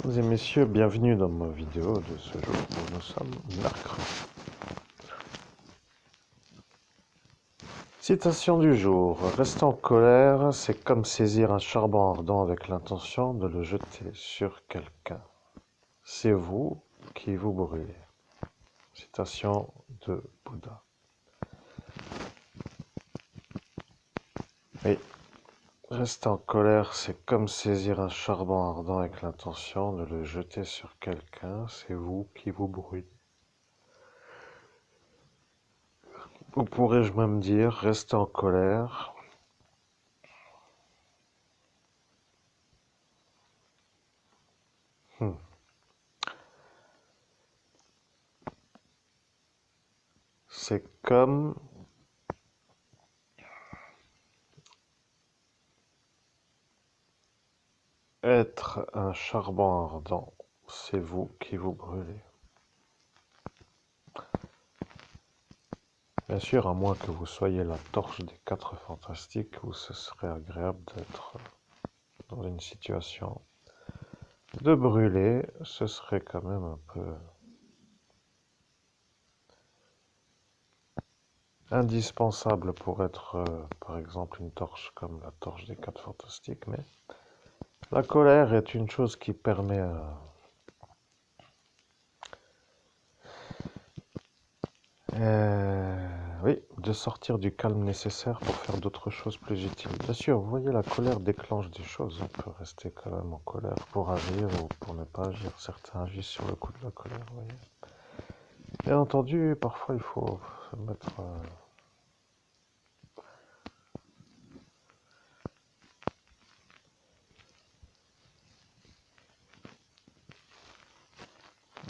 Mesdames et messieurs, bienvenue dans ma vidéo de ce jour où nous sommes mercredi. Citation du jour. Rester en colère, c'est comme saisir un charbon ardent avec l'intention de le jeter sur quelqu'un. C'est vous qui vous brûlez. Citation de Bouddha. Oui, rester en colère, c'est comme saisir un charbon ardent avec l'intention de le jeter sur quelqu'un. C'est vous qui vous brûlez. Ou pourrais-je même dire, rester en colère, c'est comme être un charbon ardent, c'est vous qui vous brûlez. Bien sûr, à moins que vous soyez la torche des quatre fantastiques, où ce serait agréable d'être dans une situation de brûler, ce serait quand même un peu indispensable pour être, par exemple, une torche comme la torche des quatre fantastiques, mais la colère est une chose qui permet oui, de sortir du calme nécessaire pour faire d'autres choses plus utiles. Bien sûr, vous voyez, la colère déclenche des choses. On peut rester quand même en colère pour agir ou pour ne pas agir. Certains agissent sur le coup de la colère, vous voyez. Bien entendu, parfois il faut se mettre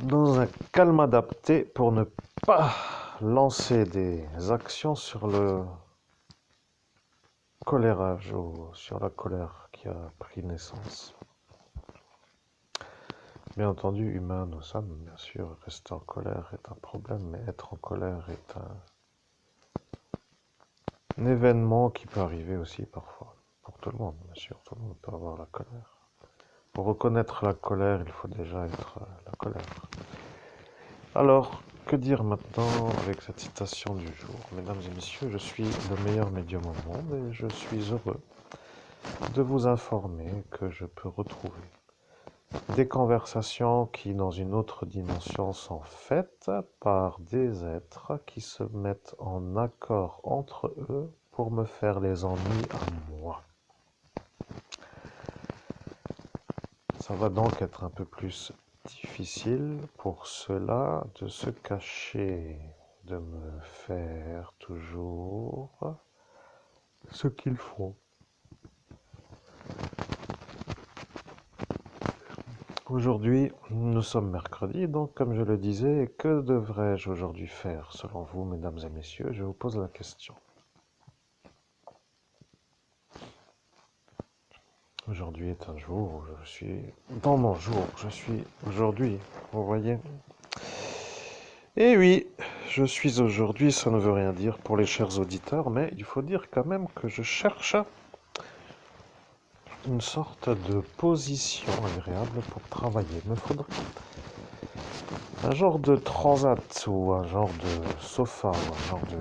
dans un calme adapté pour ne pas lancer des actions sur le colérage ou sur la colère qui a pris naissance. Bien entendu, humain, nous sommes, bien sûr, rester en colère est un problème, mais être en colère est un événement qui peut arriver aussi parfois. Pour tout le monde, bien sûr, tout le monde peut avoir la colère. Pour reconnaître la colère, il faut déjà être la colère. Alors, que dire maintenant avec cette citation du jour? Mesdames et messieurs, je suis le meilleur médium au monde et je suis heureux de vous informer que je peux retrouver des conversations qui, dans une autre dimension, sont faites par des êtres qui se mettent en accord entre eux pour me faire les ennuis à moi. Ça va donc être un peu plus difficile pour cela de se cacher, de me faire toujours ce qu'il faut. Aujourd'hui, nous sommes mercredi, donc comme je le disais, que devrais-je aujourd'hui faire selon vous, mesdames et messieurs? Je vous pose la question. Aujourd'hui est un jour où je suis dans mon jour, je suis aujourd'hui, vous voyez? Et oui, je suis aujourd'hui, ça ne veut rien dire pour les chers auditeurs, mais il faut dire quand même que je cherche une sorte de position agréable pour travailler. Il me faudrait un genre de transat ou un genre de sofa ou un genre de...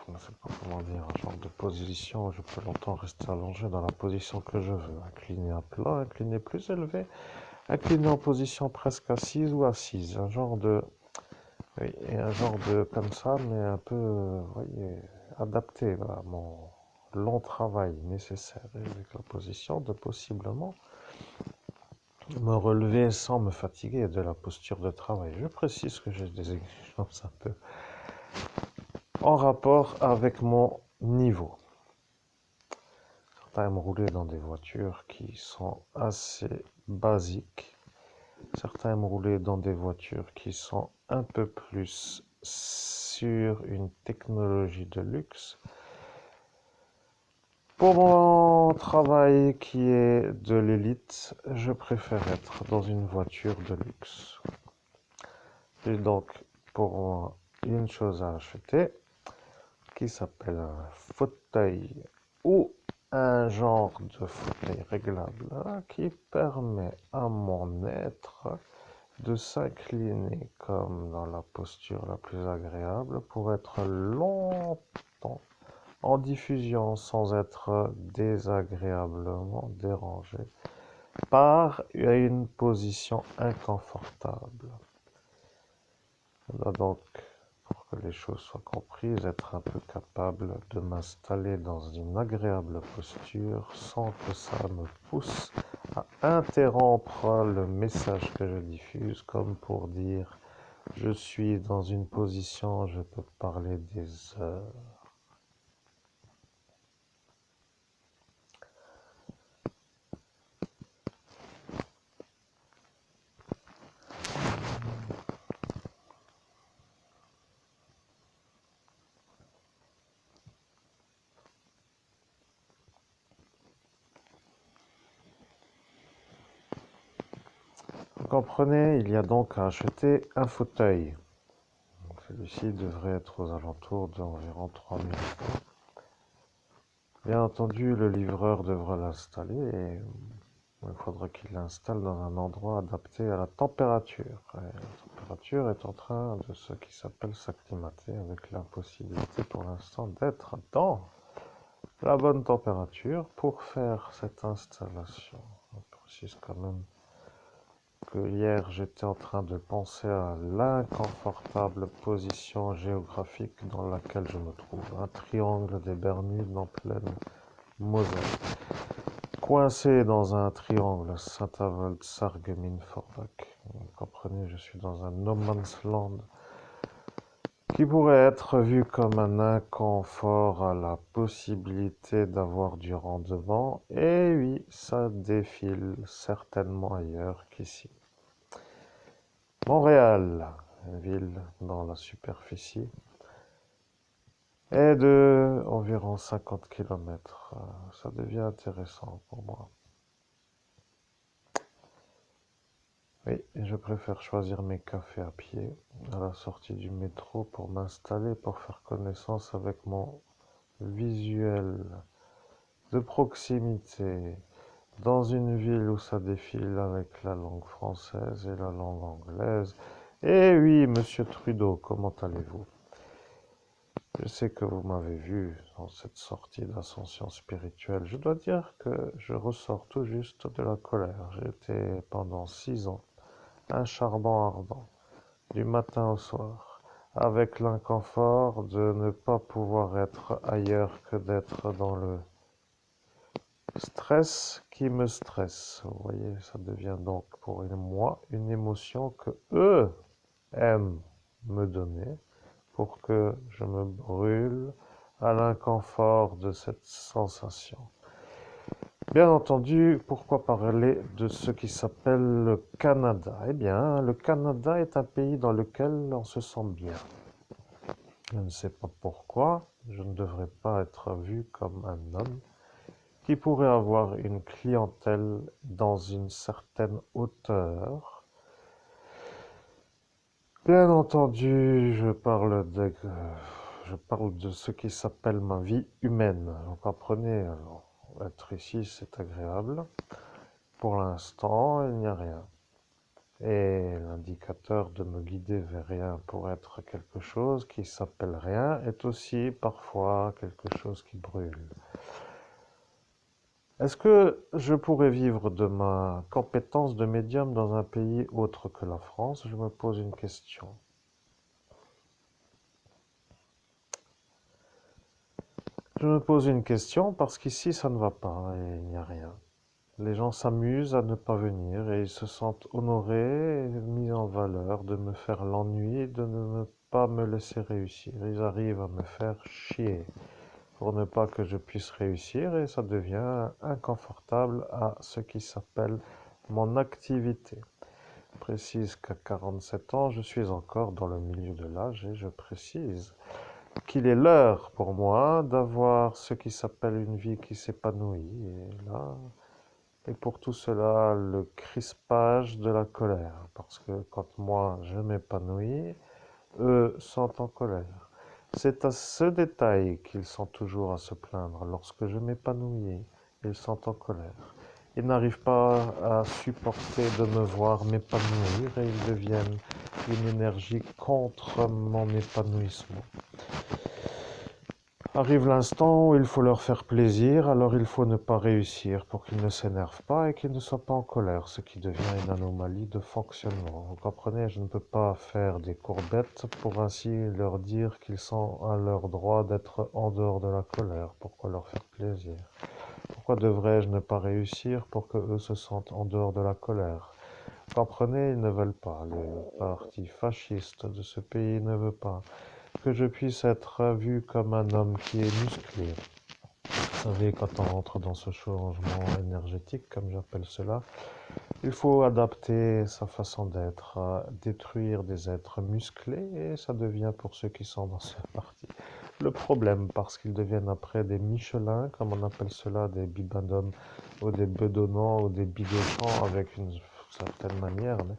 je ne sais pas comment dire, un genre de position où je peux longtemps rester allongé dans la position que je veux. Incliné à plat, incliné plus élevé, incliné en position presque assise ou assise. Un genre de... Oui, et un genre de comme ça, mais un peu, vous voyez, adapté à mon long travail nécessaire et avec la position de possiblement me relever sans me fatiguer de la posture de travail. Je précise que j'ai des exigences un peu en rapport avec mon niveau. Certains aiment rouler dans des voitures qui sont assez basiques. Certains aiment rouler dans des voitures qui sont un peu plus sur une technologie de luxe. Pour mon travail qui est de l'élite, je préfère être dans une voiture de luxe. J'ai donc pour moi une chose à acheter qui s'appelle un fauteuil ou un genre de fauteuil réglable qui permet à mon être de s'incliner comme dans la posture la plus agréable pour être longtemps en diffusion sans être désagréablement dérangé par une position inconfortable. Je dois donc, pour que les choses soient comprises, être un peu capable de m'installer dans une agréable posture sans que ça me pousse à interrompre le message que je diffuse, comme pour dire je suis dans une position, je peux parler des heures. Vous comprenez, il y a donc à acheter un fauteuil. Celui-ci devrait être aux alentours d'environ 3000 euros. Bien entendu, le livreur devra l'installer et il faudra qu'il l'installe dans un endroit adapté à la température. Et la température est en train de ce qui s'appelle s'acclimater avec l'impossibilité pour l'instant d'être dans la bonne température pour faire cette installation. Je précise quand même que hier j'étais en train de penser à l'inconfortable position géographique dans laquelle je me trouve. Un triangle des Bermudes en pleine Moselle. Coincé dans un triangle Saint-Avold-Sarreguemines-Forbach. Vous comprenez, je suis dans un no man's land qui pourrait être vu comme un inconfort à la possibilité d'avoir du rendement. Et oui, ça défile certainement ailleurs qu'ici. Montréal, une ville dans la superficie, est de environ 50 km. Ça devient intéressant pour moi. Oui, je préfère choisir mes cafés à pied à la sortie du métro pour m'installer, pour faire connaissance avec mon visuel de proximité dans une ville où ça défile avec la langue française et la langue anglaise. Et oui, monsieur Trudeau, comment allez-vous? Je sais que vous m'avez vu dans cette sortie d'ascension spirituelle. Je dois dire que je ressors tout juste de la colère. J'étais pendant 6 ans un charbon ardent, du matin au soir, avec l'inconfort de ne pas pouvoir être ailleurs que d'être dans le stress qui me stresse. Vous voyez, ça devient donc pour moi une émotion que eux aiment me donner pour que je me brûle à l'inconfort de cette sensation. Bien entendu, pourquoi parler de ce qui s'appelle le Canada? Eh bien, le Canada est un pays dans lequel on se sent bien. Je ne sais pas pourquoi, je ne devrais pas être vu comme un homme qui pourrait avoir une clientèle dans une certaine hauteur. Bien entendu, je parle de ce qui s'appelle ma vie humaine. Vous comprenez? Alors, être ici, c'est agréable. Pour l'instant, il n'y a rien. Et l'indicateur de me guider vers rien pour être quelque chose qui s'appelle rien est aussi parfois quelque chose qui brûle. Est-ce que je pourrais vivre de ma compétence de médium dans un pays autre que la France? Je me pose une question. Je me pose une question parce qu'ici ça ne va pas et il n'y a rien. Les gens s'amusent à ne pas venir et ils se sentent honorés et mis en valeur de me faire l'ennui et de ne pas me laisser réussir. Ils arrivent à me faire chier pour ne pas que je puisse réussir et ça devient inconfortable à ce qui s'appelle mon activité. Je précise qu'à 47 ans, je suis encore dans le milieu de l'âge et je précise qu'il est l'heure pour moi d'avoir ce qui s'appelle une vie qui s'épanouit. Et là, et pour tout cela, le crispage de la colère. Parce que quand moi je m'épanouis, eux sont en colère. C'est à ce détail qu'ils sont toujours à se plaindre. Lorsque je m'épanouis, ils sont en colère. Ils n'arrivent pas à supporter de me voir m'épanouir et ils deviennent une énergie contre mon épanouissement. Arrive l'instant où il faut leur faire plaisir, alors il faut ne pas réussir pour qu'ils ne s'énervent pas et qu'ils ne soient pas en colère, ce qui devient une anomalie de fonctionnement. Vous comprenez, je ne peux pas faire des courbettes pour ainsi leur dire qu'ils sont à leur droit d'être en dehors de la colère. Pourquoi leur faire plaisir? Pourquoi devrais-je ne pas réussir pour que eux se sentent en dehors de la colère? Vous comprenez, ils ne veulent pas. Le parti fasciste de ce pays ne veut pas que je puisse être vu comme un homme qui est musclé. Vous savez, quand on rentre dans ce changement énergétique, comme j'appelle cela, il faut adapter sa façon d'être, à détruire des êtres musclés, et ça devient pour ceux qui sont dans cette partie le problème, parce qu'ils deviennent après des Michelin, comme on appelle cela, des bibendums, ou des bedonnants, ou des bidochants, avec une certaine manière. Mais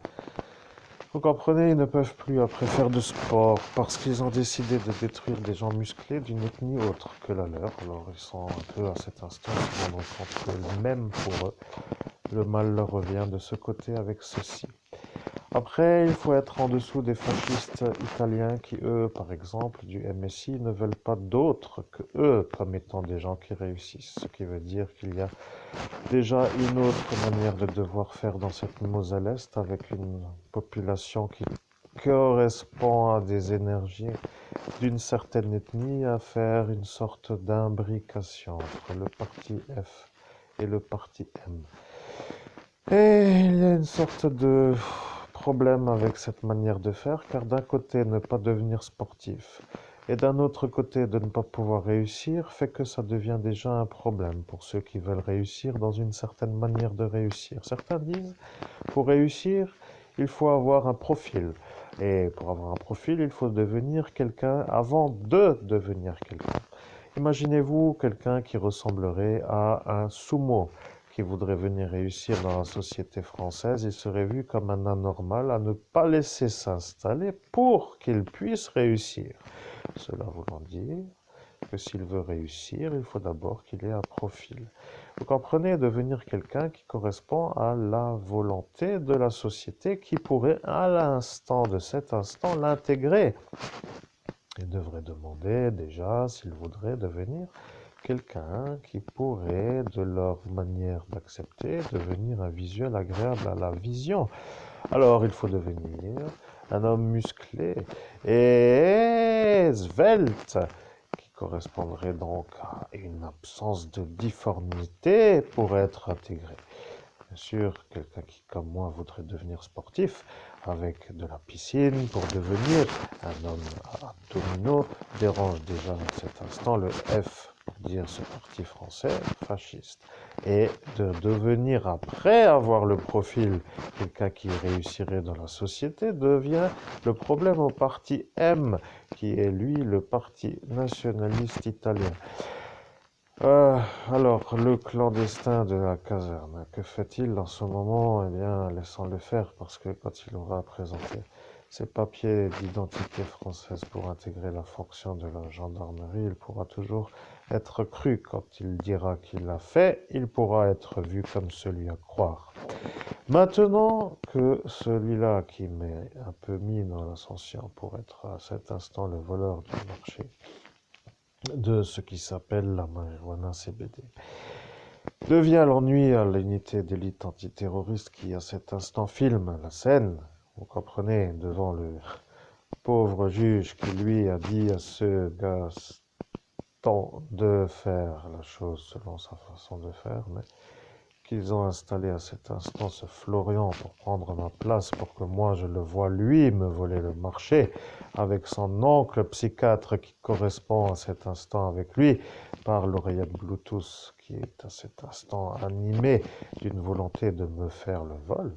vous comprenez, ils ne peuvent plus après faire de sport parce qu'ils ont décidé de détruire des gens musclés d'une ethnie autre que la leur. Alors ils sont un peu à cet instant se rendre compte que même pour eux, le mal leur revient de ce côté avec ceci. Après, il faut être en dessous des fascistes italiens qui, eux, par exemple, du MSI, ne veulent pas d'autres que eux comme étant des gens qui réussissent. Ce qui veut dire qu'il y a déjà une autre manière de devoir faire dans cette Moselle Est avec une population qui correspond à des énergies d'une certaine ethnie, à faire une sorte d'imbrication entre le parti F et le parti M. Et il y a une sorte de problème avec cette manière de faire, car d'un côté, ne pas devenir sportif, et d'un autre côté, de ne pas pouvoir réussir, fait que ça devient déjà un problème pour ceux qui veulent réussir dans une certaine manière de réussir. Certains disent, pour réussir, il faut avoir un profil. Et pour avoir un profil, il faut devenir quelqu'un avant de devenir quelqu'un. Imaginez-vous quelqu'un qui ressemblerait à un sumo, qui voudrait venir réussir dans la société française. Il serait vu comme un anormal à ne pas laisser s'installer pour qu'il puisse réussir. Cela voulant dire que s'il veut réussir, il faut d'abord qu'il ait un profil. Vous comprenez, devenir quelqu'un qui correspond à la volonté de la société qui pourrait à l'instant de cet instant l'intégrer. Il devrait demander déjà s'il voudrait devenir quelqu'un qui pourrait, de leur manière d'accepter, devenir un visuel agréable à la vision. Alors il faut devenir un homme musclé et svelte, qui correspondrait donc à une absence de difformité pour être intégré. Bien sûr, quelqu'un qui, comme moi, voudrait devenir sportif avec de la piscine pour devenir un homme à abdominaux dérange déjà à cet instant le F, pour dire ce parti français fasciste. Et de devenir, après avoir le profil, quelqu'un qui réussirait dans la société, devient le problème au parti M, qui est lui le parti nationaliste italien. Alors, le clandestin de la caserne, que fait-il en ce moment? Eh bien, laissons-le faire, parce que quand il aura présenté ses papiers d'identité française pour intégrer la fonction de la gendarmerie, il pourra toujours être cru. Quand il dira qu'il l'a fait, il pourra être vu comme celui à croire. Maintenant que celui-là qui m'est un peu mis dans l'ascension pour être à cet instant le voleur du marché, de ce qui s'appelle la marijuana CBD, devient l'ennui à l'unité d'élite antiterroriste qui, à cet instant, filme la scène. Vous comprenez, devant le pauvre juge qui, lui, a dit à ce Gaston de faire la chose selon sa façon de faire, mais qu'ils ont installé à cet instant ce Florian pour prendre ma place, pour que moi je le voie lui me voler le marché, avec son oncle psychiatre qui correspond à cet instant avec lui, par l'oreillette Bluetooth qui est à cet instant animée d'une volonté de me faire le vol,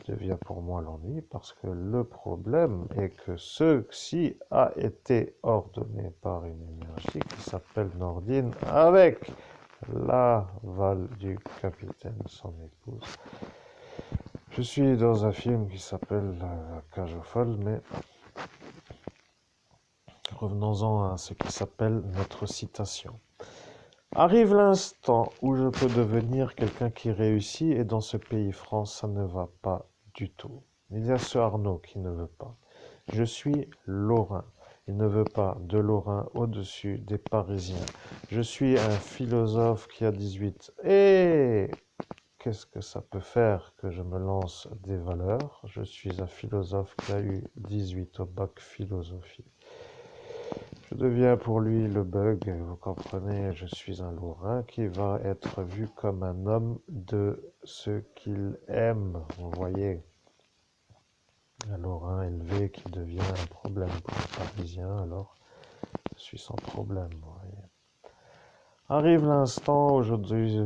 devient pour moi l'ennui, parce que le problème est que ceci a été ordonné par une énergie qui s'appelle Nordine, avec l'aval du capitaine, son épouse. Je suis dans un film qui s'appelle La Cage aux folles, mais revenons-en à ce qui s'appelle notre citation. Arrive l'instant où je peux devenir quelqu'un qui réussit et dans ce pays France, ça ne va pas du tout. Il y a ce Arnaud qui ne veut pas. Je suis Lorrain. Il ne veut pas de Lorrain au-dessus des Parisiens. Je suis un philosophe qui a 18. Et qu'est-ce que ça peut faire que je me lance des valeurs? Je suis un philosophe qui a eu 18 au bac philosophie. Je deviens pour lui le bug, vous comprenez, je suis un Lorrain qui va être vu comme un homme de ce qu'il aime, vous voyez. Un Lorrain élevé qui devient un problème pour les Parisiens, alors je suis sans problème, vous voyez. Arrive l'instant, aujourd'hui,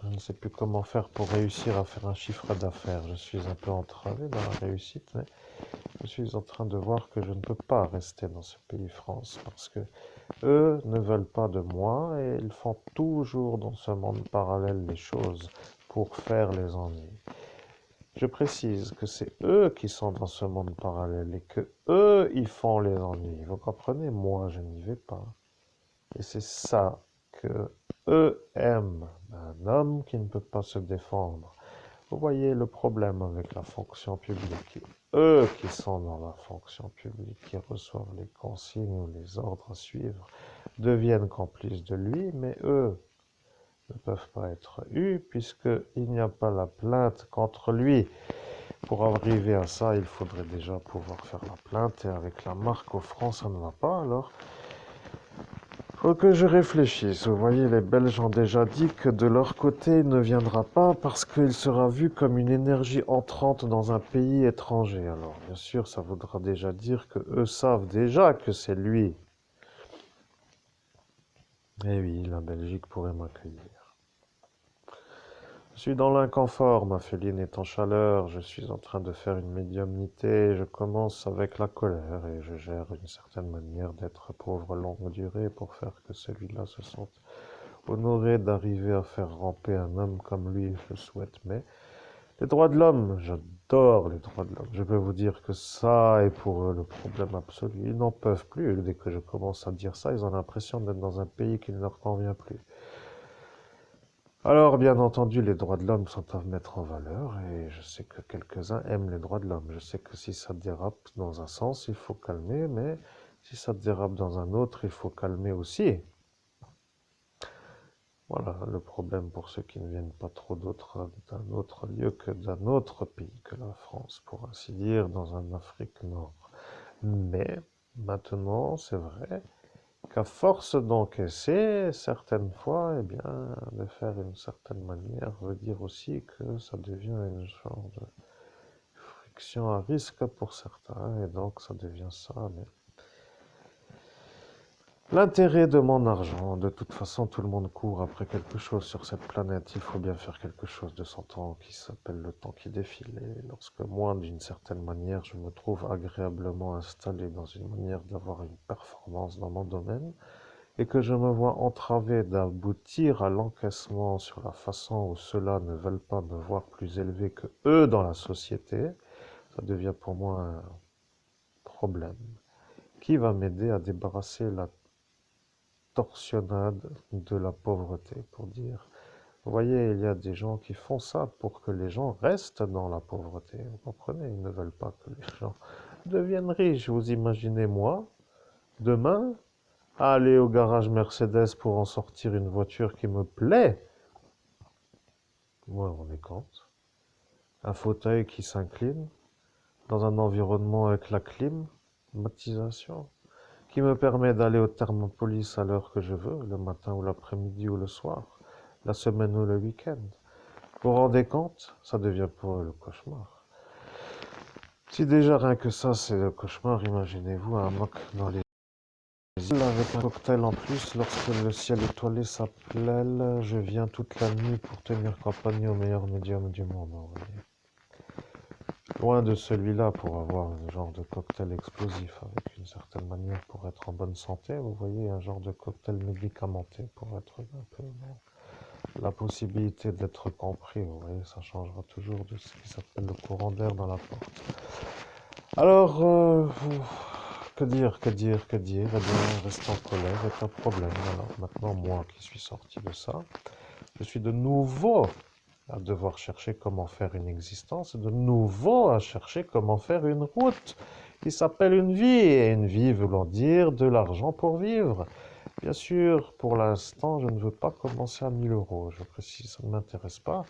je ne sais plus comment faire pour réussir à faire un chiffre d'affaires. Je suis un peu entravé dans la réussite, mais je suis en train de voir que je ne peux pas rester dans ce pays France parce que eux ne veulent pas de moi et ils font toujours dans ce monde parallèle les choses pour faire les ennuis. Je précise que c'est eux qui sont dans ce monde parallèle et que eux, ils font les ennuis. Vous comprenez? Moi, je n'y vais pas. Et c'est ça que eux aiment. Un homme qui ne peut pas se défendre. Vous voyez le problème avec la fonction publique. Eux qui sont dans la fonction publique, qui reçoivent les consignes ou les ordres à suivre, deviennent complices de lui, mais eux ne peuvent pas être eus puisqu'il n'y a pas la plainte contre lui. Pour arriver à ça, il faudrait déjà pouvoir faire la plainte et avec la marque au franc, ça ne va pas alors. Faut que je réfléchisse. Vous voyez, les Belges ont déjà dit que de leur côté, il ne viendra pas parce qu'il sera vu comme une énergie entrante dans un pays étranger. Alors, bien sûr, ça voudra déjà dire que eux savent déjà que c'est lui. Eh oui, la Belgique pourrait m'accueillir. Je suis dans l'inconfort, ma féline est en chaleur, je suis en train de faire une médiumnité, je commence avec la colère et je gère une certaine manière d'être pauvre longue durée pour faire que celui-là se sente honoré d'arriver à faire ramper un homme comme lui, je le souhaite. Mais les droits de l'homme, j'adore les droits de l'homme. Je peux vous dire que ça est pour eux le problème absolu. Ils n'en peuvent plus. Dès que je commence à dire ça, ils ont l'impression d'être dans un pays qui ne leur convient plus. Alors, bien entendu, les droits de l'homme sont à mettre en valeur et je sais que quelques-uns aiment les droits de l'homme. Je sais que si ça dérape dans un sens, il faut calmer, mais si ça dérape dans un autre, il faut calmer aussi. Voilà le problème pour ceux qui ne viennent pas trop d'un autre lieu que d'un autre pays que la France, pour ainsi dire, dans un Afrique Nord. Mais maintenant, c'est vrai qu'à force d'encaisser, certaines fois, eh bien, de faire une certaine manière veut dire aussi que ça devient une genre de friction à risque pour certains, et donc ça devient ça. Mais l'intérêt de mon argent, de toute façon, tout le monde court après quelque chose sur cette planète. Il faut bien faire quelque chose de son temps qui s'appelle le temps qui défile. Et lorsque moi, d'une certaine manière, je me trouve agréablement installé dans une manière d'avoir une performance dans mon domaine et que je me vois entravé d'aboutir à l'encaissement sur la façon où ceux-là ne veulent pas me voir plus élevé que eux dans la société, ça devient pour moi un problème. Qui va m'aider à débarrasser la torsionnade de la pauvreté, pour dire. Vous voyez, il y a des gens qui font ça pour que les gens restent dans la pauvreté. Vous comprenez? Ils ne veulent pas que les gens deviennent riches. Vous imaginez, moi, demain, aller au garage Mercedes pour en sortir une voiture qui me plaît? Vous vous rendez compte? Un fauteuil qui s'incline dans un environnement avec la climatisation, qui me permet d'aller au Thermopolis à l'heure que je veux, le matin ou l'après-midi ou le soir, la semaine ou le week-end. Vous vous rendez compte? Ça devient pour eux le cauchemar. Si déjà rien que ça, c'est le cauchemar, imaginez-vous un mock dans les îles avec un cocktail en plus lorsque le ciel étoilé s'appelle Je viens toute la nuit pour tenir compagnie au meilleur médium du monde. Vous voyez. Loin de celui-là pour avoir un genre de cocktail explosif avec une certaine manière pour être en bonne santé. Vous voyez, un genre de cocktail médicamenté pour être un peu la possibilité d'être compris. Vous voyez, ça changera toujours de ce qui s'appelle le courant d'air dans la porte. Alors, que dire? Eh bien, rester en colère est un problème. Alors maintenant, moi qui suis sorti de ça, je suis de nouveau à devoir chercher comment faire une existence, de nouveau à chercher comment faire une route qui s'appelle une vie, et une vie voulant dire de l'argent pour vivre. Bien sûr, pour l'instant, je ne veux pas commencer à 1000 euros, je précise, ça ne m'intéresse pas.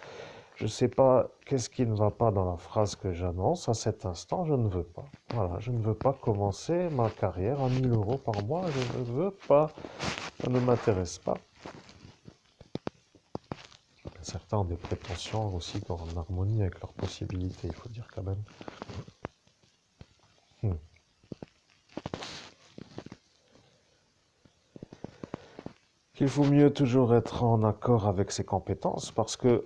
Je ne sais pas qu'est-ce qui ne va pas dans la phrase que j'annonce, à cet instant, je ne veux pas. Voilà, je ne veux pas commencer ma carrière à 1000 euros par mois, je ne veux pas, ça ne m'intéresse pas. Certains ont des prétentions aussi en harmonie avec leurs possibilités, il faut dire quand même. Hmm. Qu'il vaut mieux toujours être en accord avec ses compétences parce que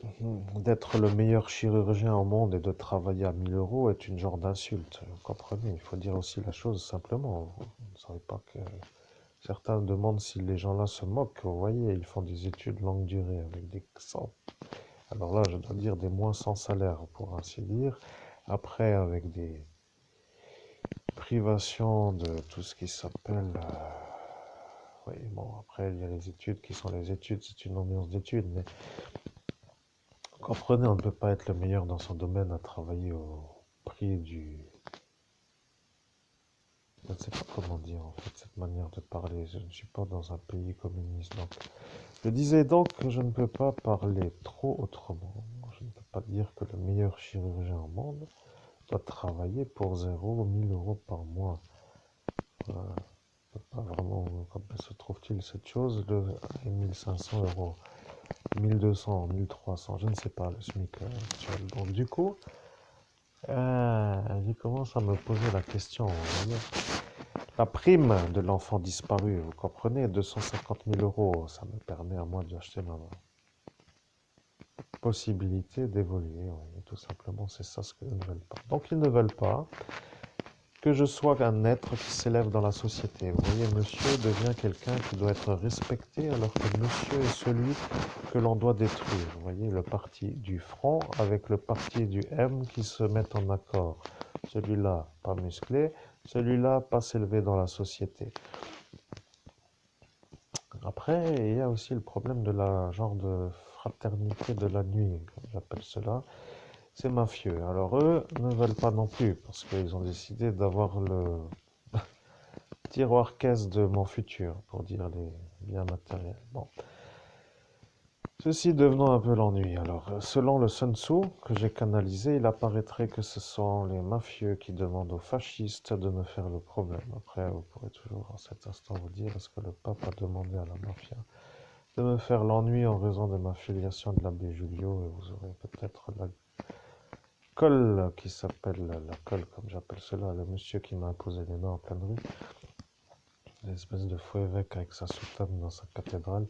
d'être le meilleur chirurgien au monde et de travailler à 1000 euros est une genre d'insulte. Vous comprenez? Il faut dire aussi la chose simplement. Vous ne savez pas que certains demandent si les gens-là se moquent. Vous voyez, ils font des études longue durée avec des 100. Alors là, je dois dire des moins sans salaire, pour ainsi dire. Après, avec des privations de tout ce qui s'appelle. Oui, bon, après, il y a les études qui sont les études, c'est une ambiance d'études, mais comprenez, on ne peut pas être le meilleur dans son domaine à travailler au prix du. Je ne sais pas comment dire en fait cette manière de parler. Je ne suis pas dans un pays communiste. Donc, je disais donc que je ne peux pas parler trop autrement. Je ne peux pas dire que le meilleur chirurgien au monde doit travailler pour 0 ou 1000 euros par mois. Voilà. Je ne peux pas vraiment. Comment se trouve-t-il cette chose de 1500 euros? 1200, 1300, je ne sais pas le SMIC actuel. Donc du coup, je commence à me poser la question. Vous voyez. La prime de l'enfant disparu, vous comprenez, 250 000 euros, ça me permet à moi d'acheter ma possibilité d'évoluer. Oui, tout simplement, c'est ça ce qu'ils ne veulent pas. Donc ils ne veulent pas que je sois un être qui s'élève dans la société. Vous voyez, monsieur devient quelqu'un qui doit être respecté alors que monsieur est celui que l'on doit détruire. Vous voyez, le parti du front avec le parti du M qui se mettent en accord. Celui-là, pas musclé, celui-là, pas s'élever dans la société. Après, il y a aussi le problème de la genre de fraternité de la nuit, comme j'appelle cela. C'est mafieux. Alors eux ne veulent pas non plus, parce qu'ils ont décidé d'avoir le tiroir caisse de mon futur, pour dire les biens matériels. Bon. Ceci devenant un peu l'ennui. Alors, selon le Sun Tzu que j'ai canalisé, il apparaîtrait que ce sont les mafieux qui demandent aux fascistes de me faire le problème. Après, vous pourrez toujours en cet instant vous dire, est-ce que le pape a demandé à la mafia de me faire l'ennui en raison de ma filiation de l'abbé Julio, et vous aurez peut-être la colle qui s'appelle, la colle comme j'appelle cela, le monsieur qui m'a imposé les mains en pleine rue, l'espèce de fou évêque avec sa soutane dans sa cathédrale.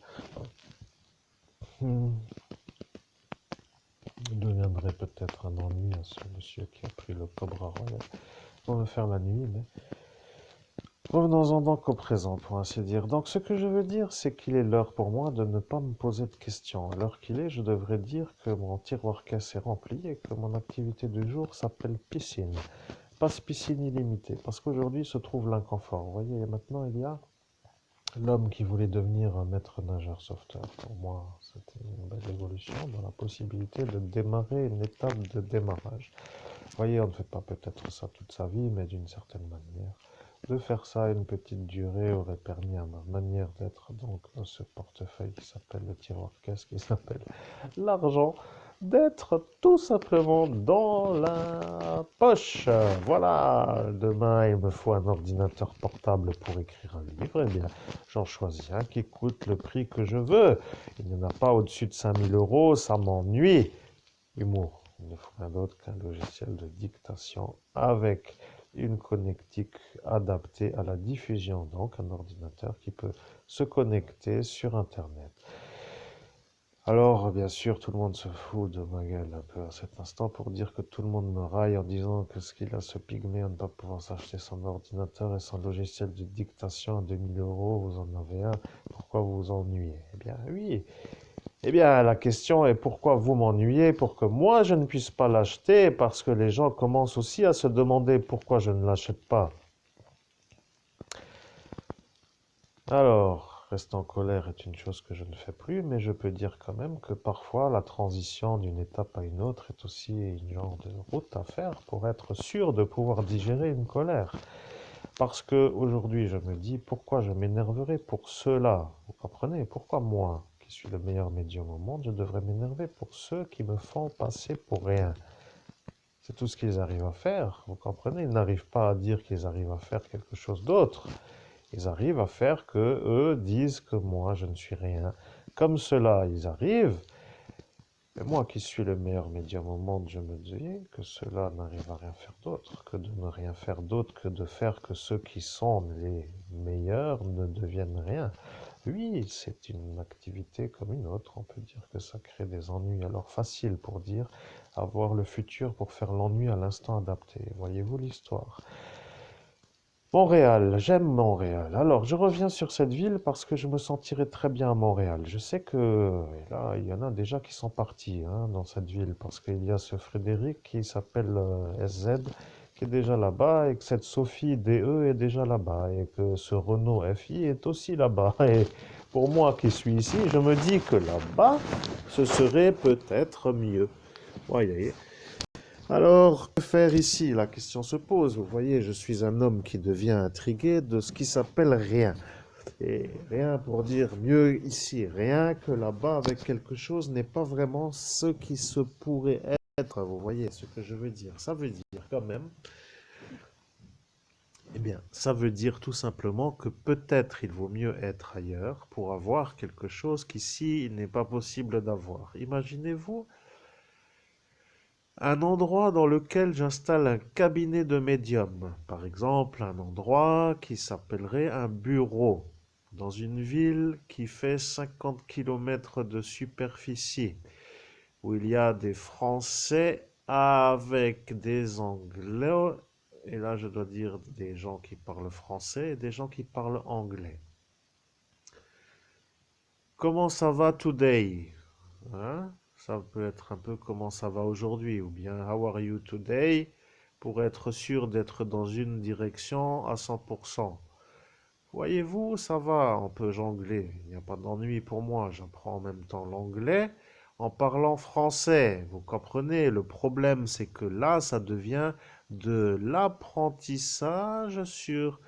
Deviendrait peut-être un ennui à ce monsieur qui a pris le Cobra Royal pour me faire la nuit, mais revenons-en donc au présent, pour ainsi dire. Donc ce que je veux dire, c'est qu'il est l'heure pour moi de ne pas me poser de questions. À l'heure qu'il est, je devrais dire que mon tiroir caisse est rempli et que mon activité du jour s'appelle piscine. Passe piscine illimitée, parce qu'aujourd'hui se trouve l'inconfort. Vous voyez, maintenant il y a l'homme qui voulait devenir un maître nageur sauveteur. Pour moi, c'était une belle évolution dans la possibilité de démarrer une étape de démarrage. Vous voyez, on ne fait pas peut-être ça toute sa vie, mais d'une certaine manière. De faire ça une petite durée aurait permis à ma manière d'être, donc dans ce portefeuille qui s'appelle le tiroir caisse, qui s'appelle l'argent, d'être tout simplement dans la poche. Voilà, demain il me faut un ordinateur portable pour écrire un livre. Eh bien, j'en choisis un qui coûte le prix que je veux. Il n'y en a pas au-dessus de 5000 euros, ça m'ennuie. Humour. Il ne faut rien d'autre qu'un logiciel de dictation avec une connectique adaptée à la diffusion, donc un ordinateur qui peut se connecter sur Internet. Alors, bien sûr, tout le monde se fout de ma gueule un peu à cet instant pour dire que tout le monde me raille en disant que ce qu'il a ce pygmée à ne pas pouvoir s'acheter son ordinateur et son logiciel de dictation à 2000 euros, vous en avez un, pourquoi vous vous ennuyez? Eh bien, oui. Eh bien, la question est pourquoi vous m'ennuyez pour que moi je ne puisse pas l'acheter, parce que les gens commencent aussi à se demander pourquoi je ne l'achète pas. Alors, rester en colère est une chose que je ne fais plus, mais je peux dire quand même que parfois la transition d'une étape à une autre est aussi une genre de route à faire pour être sûr de pouvoir digérer une colère. Parce que aujourd'hui, je me dis pourquoi je m'énerverais pour ceux-là. Vous comprenez? Pourquoi moi, qui suis le meilleur médium au monde, je devrais m'énerver pour ceux qui me font passer pour rien? C'est tout ce qu'ils arrivent à faire. Vous comprenez? Ils n'arrivent pas à dire qu'ils arrivent à faire quelque chose d'autre. Ils arrivent à faire que eux disent que moi je ne suis rien. Comme cela, ils arrivent. Mais moi qui suis le meilleur médium au monde, je me dis que cela n'arrive à rien faire d'autre, que de ne rien faire d'autre, que de faire que ceux qui sont les meilleurs ne deviennent rien. Oui, c'est une activité comme une autre. On peut dire que ça crée des ennuis. Alors facile pour dire avoir le futur pour faire l'ennui à l'instant adapté. Voyez-vous l'histoire? Montréal, j'aime Montréal. Alors, je reviens sur cette ville parce que je me sentirais très bien à Montréal. Je sais que et là, il y en a déjà qui sont partis hein, dans cette ville parce qu'il y a ce Frédéric qui s'appelle SZ qui est déjà là-bas et que cette Sophie DE est déjà là-bas et que ce Renault FI est aussi là-bas. Et pour moi qui suis ici, je me dis que là-bas, ce serait peut-être mieux. Voyez. Alors, que faire ici? La question se pose. Vous voyez, je suis un homme qui devient intrigué de ce qui s'appelle rien. Et rien pour dire mieux ici, rien que là-bas avec quelque chose n'est pas vraiment ce qui se pourrait être. Vous voyez ce que je veux dire? Ça veut dire quand même, eh bien, ça veut dire tout simplement que peut-être il vaut mieux être ailleurs pour avoir quelque chose qu'ici il n'est pas possible d'avoir. Imaginez-vous un endroit dans lequel j'installe un cabinet de médium. Par exemple, un endroit qui s'appellerait un bureau dans une ville qui fait 50 kilomètres de superficie, où il y a des Français avec des Anglais, et là je dois dire des gens qui parlent français et des gens qui parlent anglais. Comment ça va today? Hein? Ça peut être un peu comment ça va aujourd'hui, ou bien how are you today, pour être sûr d'être dans une direction à 100%. Voyez-vous, ça va, on peut jongler, il n'y a pas d'ennui pour moi, j'apprends en même temps l'anglais en parlant français. Vous comprenez, le problème c'est que là, ça devient de l'apprentissage sur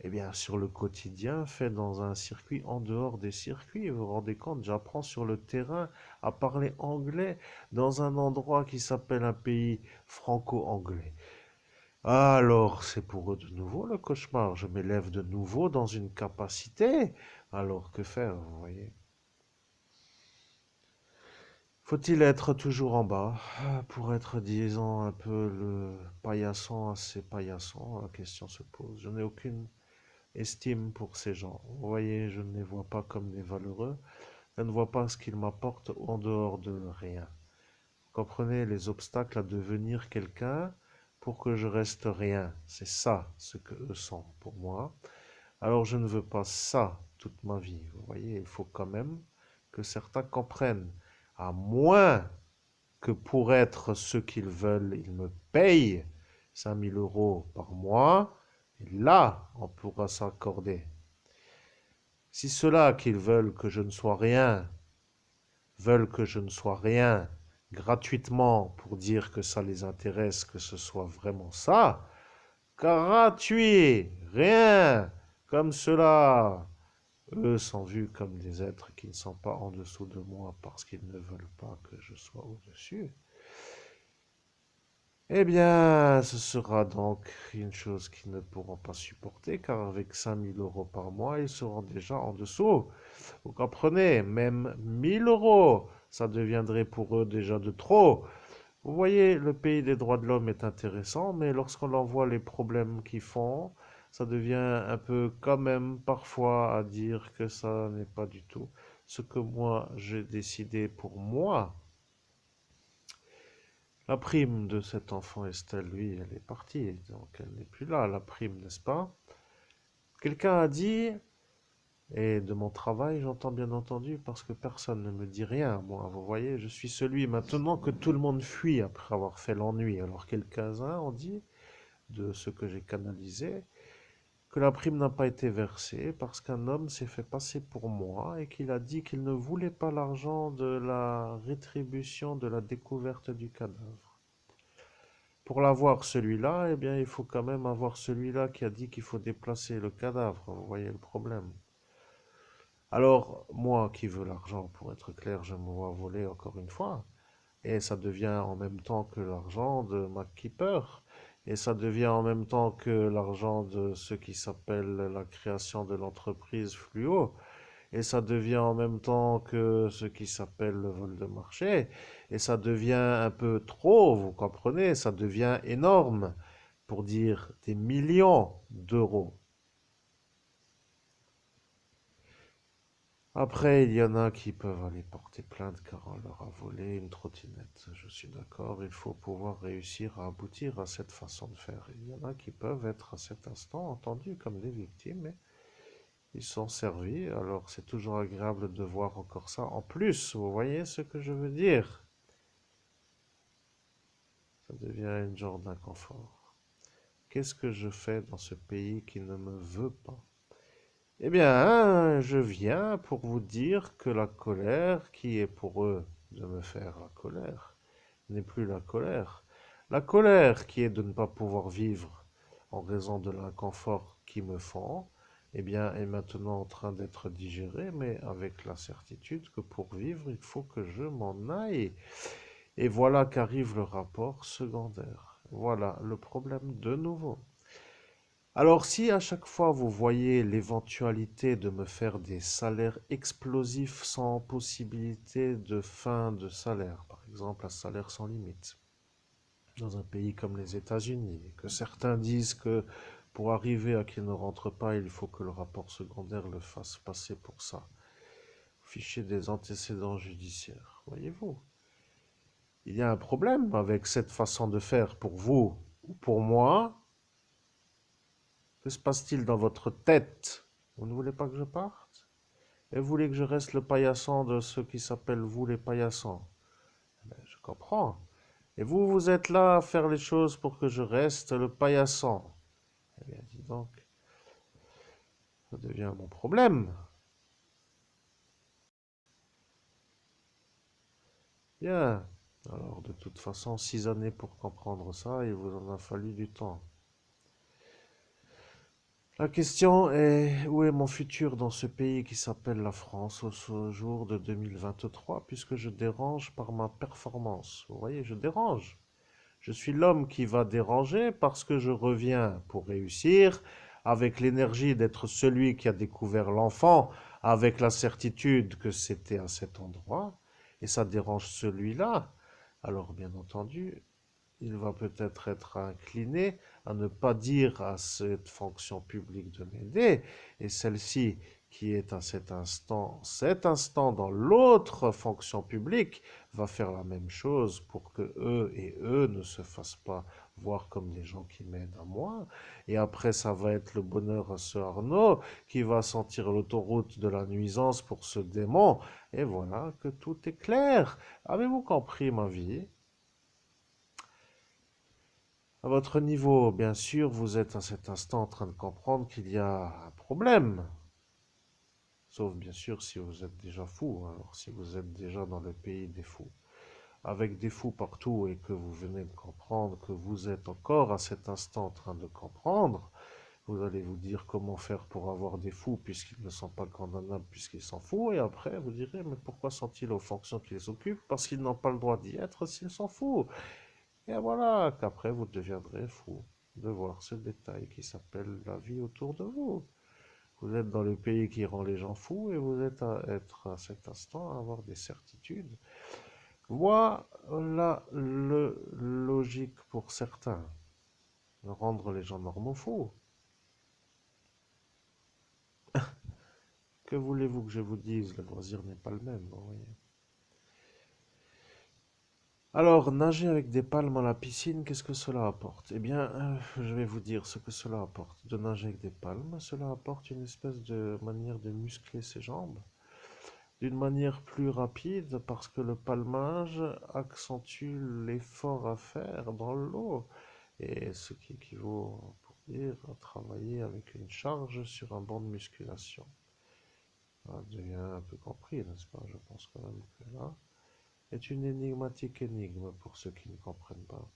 eh bien, sur le quotidien, fait dans un circuit en dehors des circuits. Vous vous rendez compte, j'apprends sur le terrain à parler anglais dans un endroit qui s'appelle un pays franco-anglais. Alors, c'est pour eux de nouveau le cauchemar. Je m'élève de nouveau dans une capacité. Alors, que faire, vous voyez? Faut-il être toujours en bas pour être, disons, un peu le paillasson assez paillasson? La question se pose. Je n'ai aucune estime pour ces gens. Vous voyez, je ne les vois pas comme des valeureux. Je ne vois pas ce qu'ils m'apportent en dehors de rien. Comprenez les obstacles à devenir quelqu'un pour que je reste rien. C'est ça ce que eux sont pour moi. Alors je ne veux pas ça toute ma vie. Vous voyez, il faut quand même que certains comprennent. À moins que pour être ce qu'ils veulent, ils me payent 5 000 € par mois. Et là, on pourra s'accorder. Si ceux-là qu'ils veulent que je ne sois rien, veulent que je ne sois rien gratuitement pour dire que ça les intéresse, que ce soit vraiment ça, gratuit, rien, comme cela. Eux sont vus comme des êtres qui ne sont pas en dessous de moi parce qu'ils ne veulent pas que je sois au-dessus. Eh bien, ce sera donc une chose qu'ils ne pourront pas supporter, car avec 5 000 € par mois, ils seront déjà en dessous. Vous comprenez, même 1 000 €, ça deviendrait pour eux déjà de trop. Vous voyez, le pays des droits de l'homme est intéressant, mais lorsqu'on en voit les problèmes qu'ils font, ça devient un peu quand même parfois à dire que ça n'est pas du tout ce que moi j'ai décidé pour moi. La prime de cet enfant Estelle, lui, elle est partie, donc elle n'est plus là, la prime, n'est-ce pas? Quelqu'un a dit, et de mon travail, j'entends bien entendu, parce que personne ne me dit rien, moi, vous voyez, je suis celui maintenant que tout le monde fuit après avoir fait l'ennui. Alors quelques-uns ont dit, de ce que j'ai canalisé, que la prime n'a pas été versée parce qu'un homme s'est fait passer pour moi et qu'il a dit qu'il ne voulait pas l'argent de la rétribution de la découverte du cadavre. Pour l'avoir celui-là, eh bien, il faut quand même avoir celui-là qui a dit qu'il faut déplacer le cadavre. Vous voyez le problème. Alors, moi qui veux l'argent, pour être clair, je me vois voler encore une fois. Et ça devient en même temps que l'argent de MacKeeper. Et ça devient en même temps que l'argent de ce qui s'appelle la création de l'entreprise Fluo. Et ça devient en même temps que ce qui s'appelle le vol de marché. Et ça devient un peu trop, vous comprenez, ça devient énorme, pour dire des millions d'euros. Après, il y en a qui peuvent aller porter plainte car on leur a volé une trottinette. Je suis d'accord, il faut pouvoir réussir à aboutir à cette façon de faire. Il y en a qui peuvent être à cet instant entendus comme des victimes, mais ils sont servis. Alors c'est toujours agréable de voir encore ça. En plus, vous voyez ce que je veux dire? Ça devient un genre d'inconfort. Qu'est-ce que je fais dans ce pays qui ne me veut pas? Eh bien, je viens pour vous dire que la colère qui est pour eux de me faire la colère n'est plus la colère. La colère qui est de ne pas pouvoir vivre en raison de l'inconfort qu'ils me font, eh bien, est maintenant en train d'être digérée, mais avec la certitude que pour vivre, il faut que je m'en aille. Et voilà qu'arrive le rapport secondaire. Voilà le problème de nouveau. Alors si à chaque fois vous voyez l'éventualité de me faire des salaires explosifs sans possibilité de fin de salaire, par exemple un salaire sans limite, dans un pays comme les États-Unis, et que certains disent que pour arriver à qu'il ne rentre pas, il faut que le rapport secondaire le fasse passer pour ça. Fichier des antécédents judiciaires, voyez-vous. Il y a un problème avec cette façon de faire pour vous ou pour moi. Que se passe-t-il dans votre tête? Vous ne voulez pas que je parte? Et vous voulez que je reste le paillasson de ceux qui s'appellent vous les paillassons? Ben, je comprends. Et vous, vous êtes là à faire les choses pour que je reste le paillasson. Eh bien, dis donc, ça devient mon problème. Bien. Alors, de toute façon, 6 années pour comprendre ça, il vous en a fallu du temps. La question est, où est mon futur dans ce pays qui s'appelle la France au jour de 2023, puisque je dérange par ma performance. Vous voyez, je dérange. Je suis l'homme qui va déranger parce que je reviens pour réussir, avec l'énergie d'être celui qui a découvert l'enfant, avec la certitude que c'était à cet endroit, et ça dérange celui-là. Alors, bien entendu, il va peut-être être incliné à ne pas dire à cette fonction publique de m'aider, et celle-ci qui est à cet instant dans l'autre fonction publique, va faire la même chose pour que eux ne se fassent pas voir comme des gens qui m'aident à moi. Et après, ça va être le bonheur à ce Arnaud qui va sentir l'autoroute de la nuisance pour ce démon. Et voilà que tout est clair. Avez-vous compris ma vie? À votre niveau, bien sûr, vous êtes à cet instant en train de comprendre qu'il y a un problème. Sauf bien sûr si vous êtes déjà fou, alors si vous êtes déjà dans le pays des fous. Avec des fous partout et que vous venez de comprendre que vous êtes encore à cet instant en train de comprendre, vous allez vous dire comment faire pour avoir des fous puisqu'ils ne sont pas condamnables, puisqu'ils s'en foutent, et après vous direz mais pourquoi sont-ils aux fonctions qui les occupent? Parce qu'ils n'ont pas le droit d'y être s'ils s'en foutent. Et voilà qu'après vous deviendrez fou de voir ce détail qui s'appelle la vie autour de vous. Vous êtes dans le pays qui rend les gens fous et vous êtes à être à cet instant à avoir des certitudes. Voilà le logique pour certains, de rendre les gens normaux fous. Que voulez-vous que je vous dise? Le loisir n'est pas le même, vous voyez. Alors, nager avec des palmes à la piscine, qu'est-ce que cela apporte? Eh bien, je vais vous dire ce que cela apporte. De nager avec des palmes, cela apporte une espèce de manière de muscler ses jambes d'une manière plus rapide parce que le palmage accentue l'effort à faire dans l'eau et ce qui équivaut c'est-à-dire à travailler avec une charge sur un banc de musculation. Ça devient un peu compris, n'est-ce pas? Je pense quand même que là est une énigmatique énigme pour ceux qui ne comprennent pas.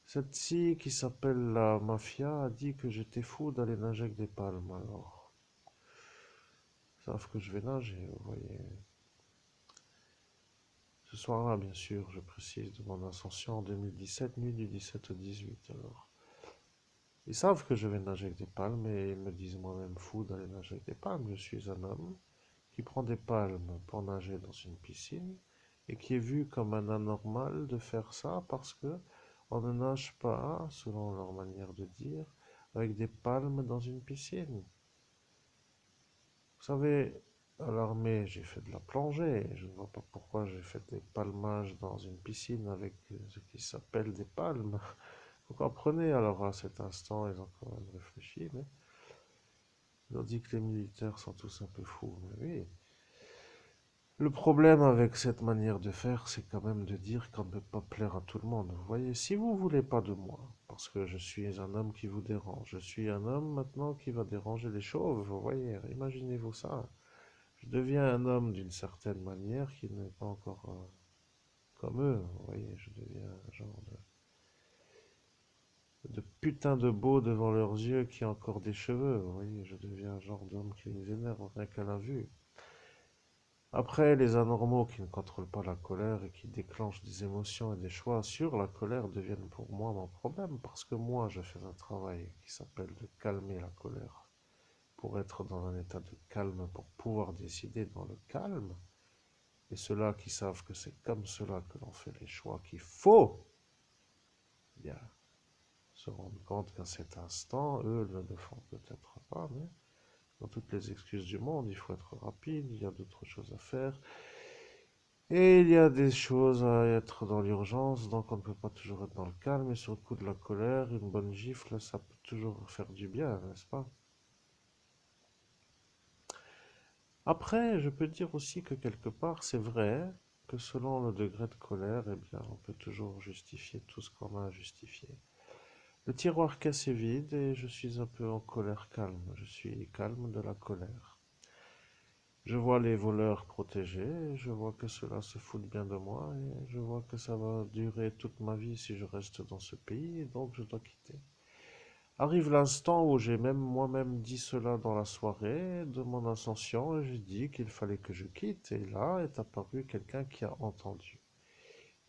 Cette scie qui s'appelle la mafia a dit que j'étais fou d'aller nager avec des palmes, alors. Ils savent que je vais nager, vous voyez. Ce soir-là, bien sûr, je précise, de mon ascension en 2017, nuit du 17 au 18, alors. Ils savent que je vais nager avec des palmes et ils me disent moi-même fou d'aller nager avec des palmes. Je suis un homme qui prend des palmes pour nager dans une piscine et qui est vu comme un anormal de faire ça parce que on ne nage pas, selon leur manière de dire, avec des palmes dans une piscine. Vous savez, à l'armée, j'ai fait de la plongée. Je ne vois pas pourquoi j'ai fait des palmages dans une piscine avec ce qui s'appelle des palmes. Vous comprenez, alors à cet instant, ils ont quand même réfléchi, mais ils ont dit que les militaires sont tous un peu fous. Mais oui, le problème avec cette manière de faire, c'est quand même de dire qu'on ne peut pas plaire à tout le monde. Vous voyez, si vous voulez pas de moi, parce que je suis un homme qui vous dérange, je suis un homme maintenant qui va déranger les chauves, vous voyez, imaginez-vous ça. Je deviens un homme d'une certaine manière qui n'est pas encore comme eux, vous voyez, je deviens un genre de putain de beau devant leurs yeux qui a encore des cheveux, vous voyez, je deviens un genre d'homme qui les énerve rien qu'à la vue. Après, les anormaux qui ne contrôlent pas la colère et qui déclenchent des émotions et des choix sur la colère deviennent pour moi mon problème parce que moi je fais un travail qui s'appelle de calmer la colère pour être dans un état de calme pour pouvoir décider dans le calme. Et ceux-là qui savent que c'est comme cela que l'on fait les choix qu'il faut, bien, se rendre compte qu'à cet instant, eux ne le font peut-être pas, mais dans toutes les excuses du monde, il faut être rapide, il y a d'autres choses à faire. Et il y a des choses à être dans l'urgence, donc on ne peut pas toujours être dans le calme. Et sur le coup de la colère, une bonne gifle, ça peut toujours faire du bien, n'est-ce pas? Après, je peux dire aussi que quelque part, c'est vrai que selon le degré de colère, eh bien, on peut toujours justifier tout ce qu'on a à justifier. Le tiroir cassé est vide et je suis un peu en colère calme. Je suis calme de la colère. Je vois les voleurs protégés, je vois que cela se fout bien de moi et je vois que ça va durer toute ma vie si je reste dans ce pays et donc je dois quitter. Arrive l'instant où j'ai même moi-même dit cela dans la soirée de mon ascension et j'ai dit qu'il fallait que je quitte et là est apparu quelqu'un qui a entendu.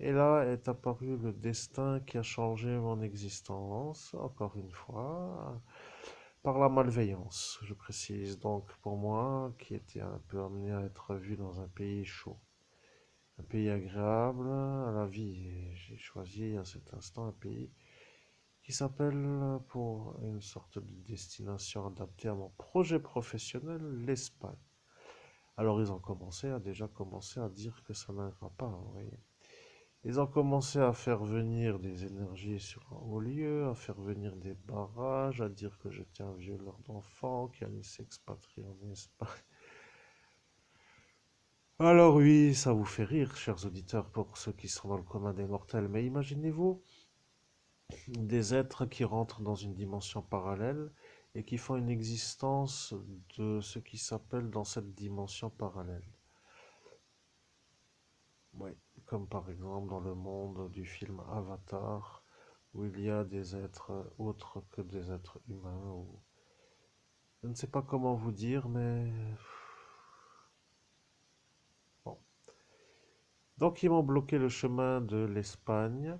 Et là est apparu le destin qui a changé mon existence, encore une fois, par la malveillance, je précise. Donc pour moi, qui était un peu amené à être vu dans un pays chaud, un pays agréable à la vie, et j'ai choisi à cet instant un pays qui s'appelle, pour une sorte de destination adaptée à mon projet professionnel, l'Espagne. Alors ils ont déjà commencé à dire que ça n'ira pas, vous voyez. Ils ont commencé à faire venir des énergies sur un haut lieu, à faire venir des barrages, à dire que j'étais un violeur d'enfants qui allait s'expatrier en Espagne. Alors oui, ça vous fait rire, chers auditeurs, pour ceux qui sont dans le commun des mortels, mais imaginez-vous des êtres qui rentrent dans une dimension parallèle et qui font une existence de ce qui s'appelle dans cette dimension parallèle. Oui, comme par exemple dans le monde du film Avatar, où il y a des êtres autres que des êtres humains, ou je ne sais pas comment vous dire, mais bon. Donc ils m'ont bloqué le chemin de l'Espagne,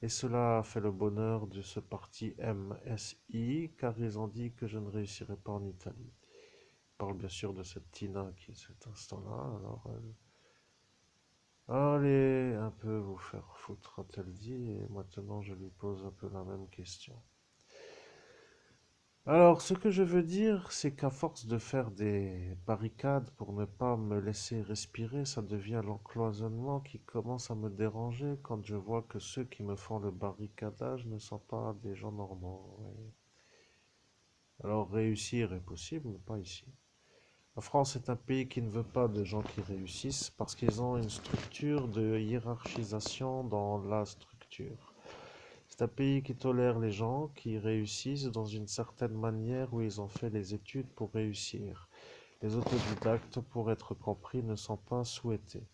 et cela a fait le bonheur de ce parti MSI, car ils ont dit que je ne réussirais pas en Italie. Je parle bien sûr de cette Tina qui est cet instant-là, alors allez un peu vous faire foutre, a-t-elle dit, et maintenant je lui pose un peu la même question. Alors, ce que je veux dire, c'est qu'à force de faire des barricades pour ne pas me laisser respirer, ça devient l'encloisonnement qui commence à me déranger quand je vois que ceux qui me font le barricadage ne sont pas des gens normaux. Oui. Alors, réussir est possible, mais pas ici. La France est un pays qui ne veut pas de gens qui réussissent parce qu'ils ont une structure de hiérarchisation dans la structure. C'est un pays qui tolère les gens qui réussissent dans une certaine manière où ils ont fait les études pour réussir. Les autodidactes, pour être compris, ne sont pas souhaités.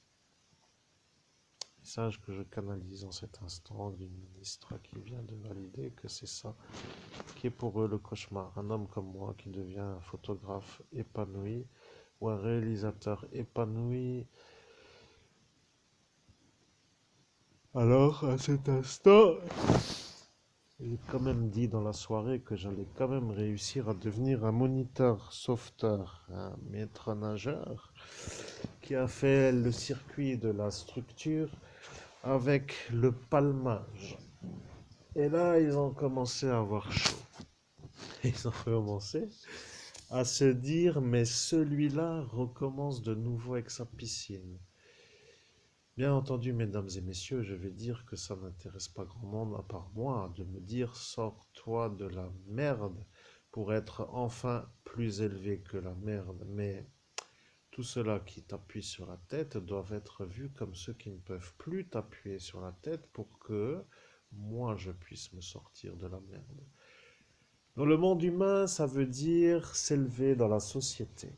Message que je canalise en cet instant d'une ministre qui vient de valider que c'est ça qui est pour eux le cauchemar. Un homme comme moi qui devient un photographe épanoui ou un réalisateur épanoui. Alors, à cet instant, j'ai quand même dit dans la soirée que j'allais quand même réussir à devenir un moniteur sauveteur, un maître nageur qui a fait le circuit de la structure avec le palmage. Et là, ils ont commencé à avoir chaud. Ils ont commencé à se dire, mais celui-là recommence de nouveau avec sa piscine. Bien entendu, mesdames et messieurs, je vais dire que ça n'intéresse pas grand monde à part moi de me dire sors-toi de la merde pour être enfin plus élevé que la merde. Mais tous ceux-là qui t'appuient sur la tête doivent être vus comme ceux qui ne peuvent plus t'appuyer sur la tête pour que moi je puisse me sortir de la merde. Dans le monde humain, ça veut dire s'élever dans la société.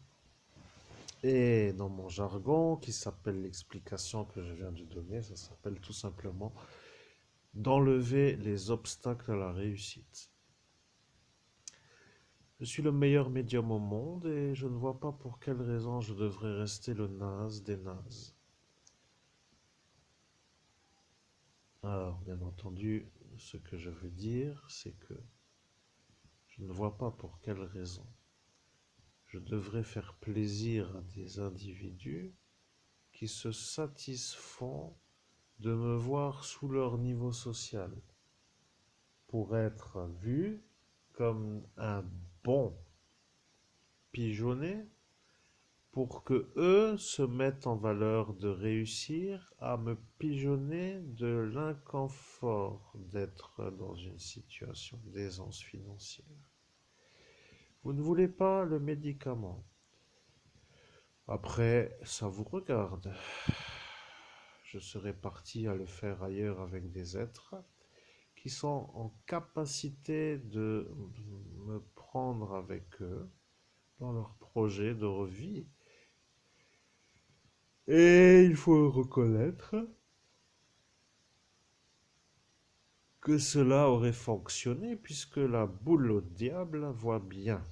Et dans mon jargon, qui s'appelle l'explication que je viens de donner, ça s'appelle tout simplement d'enlever les obstacles à la réussite. Je suis le meilleur médium au monde et je ne vois pas pour quelle raison je devrais rester le naze des nazes. Alors, bien entendu, ce que je veux dire, c'est que je ne vois pas pour quelle raison je devrais faire plaisir à des individus qui se satisfont de me voir sous leur niveau social pour être vu comme un bon pigeonnet pour que eux se mettent en valeur de réussir à me pigeonner de l'inconfort d'être dans une situation d'aisance financière. Vous ne voulez pas le médicament. Après, ça vous regarde. Je serais parti à le faire ailleurs avec des êtres qui sont en capacité de me prendre avec eux dans leur projet de vie. Et il faut reconnaître que cela aurait fonctionné puisque la boule au diable voit bien.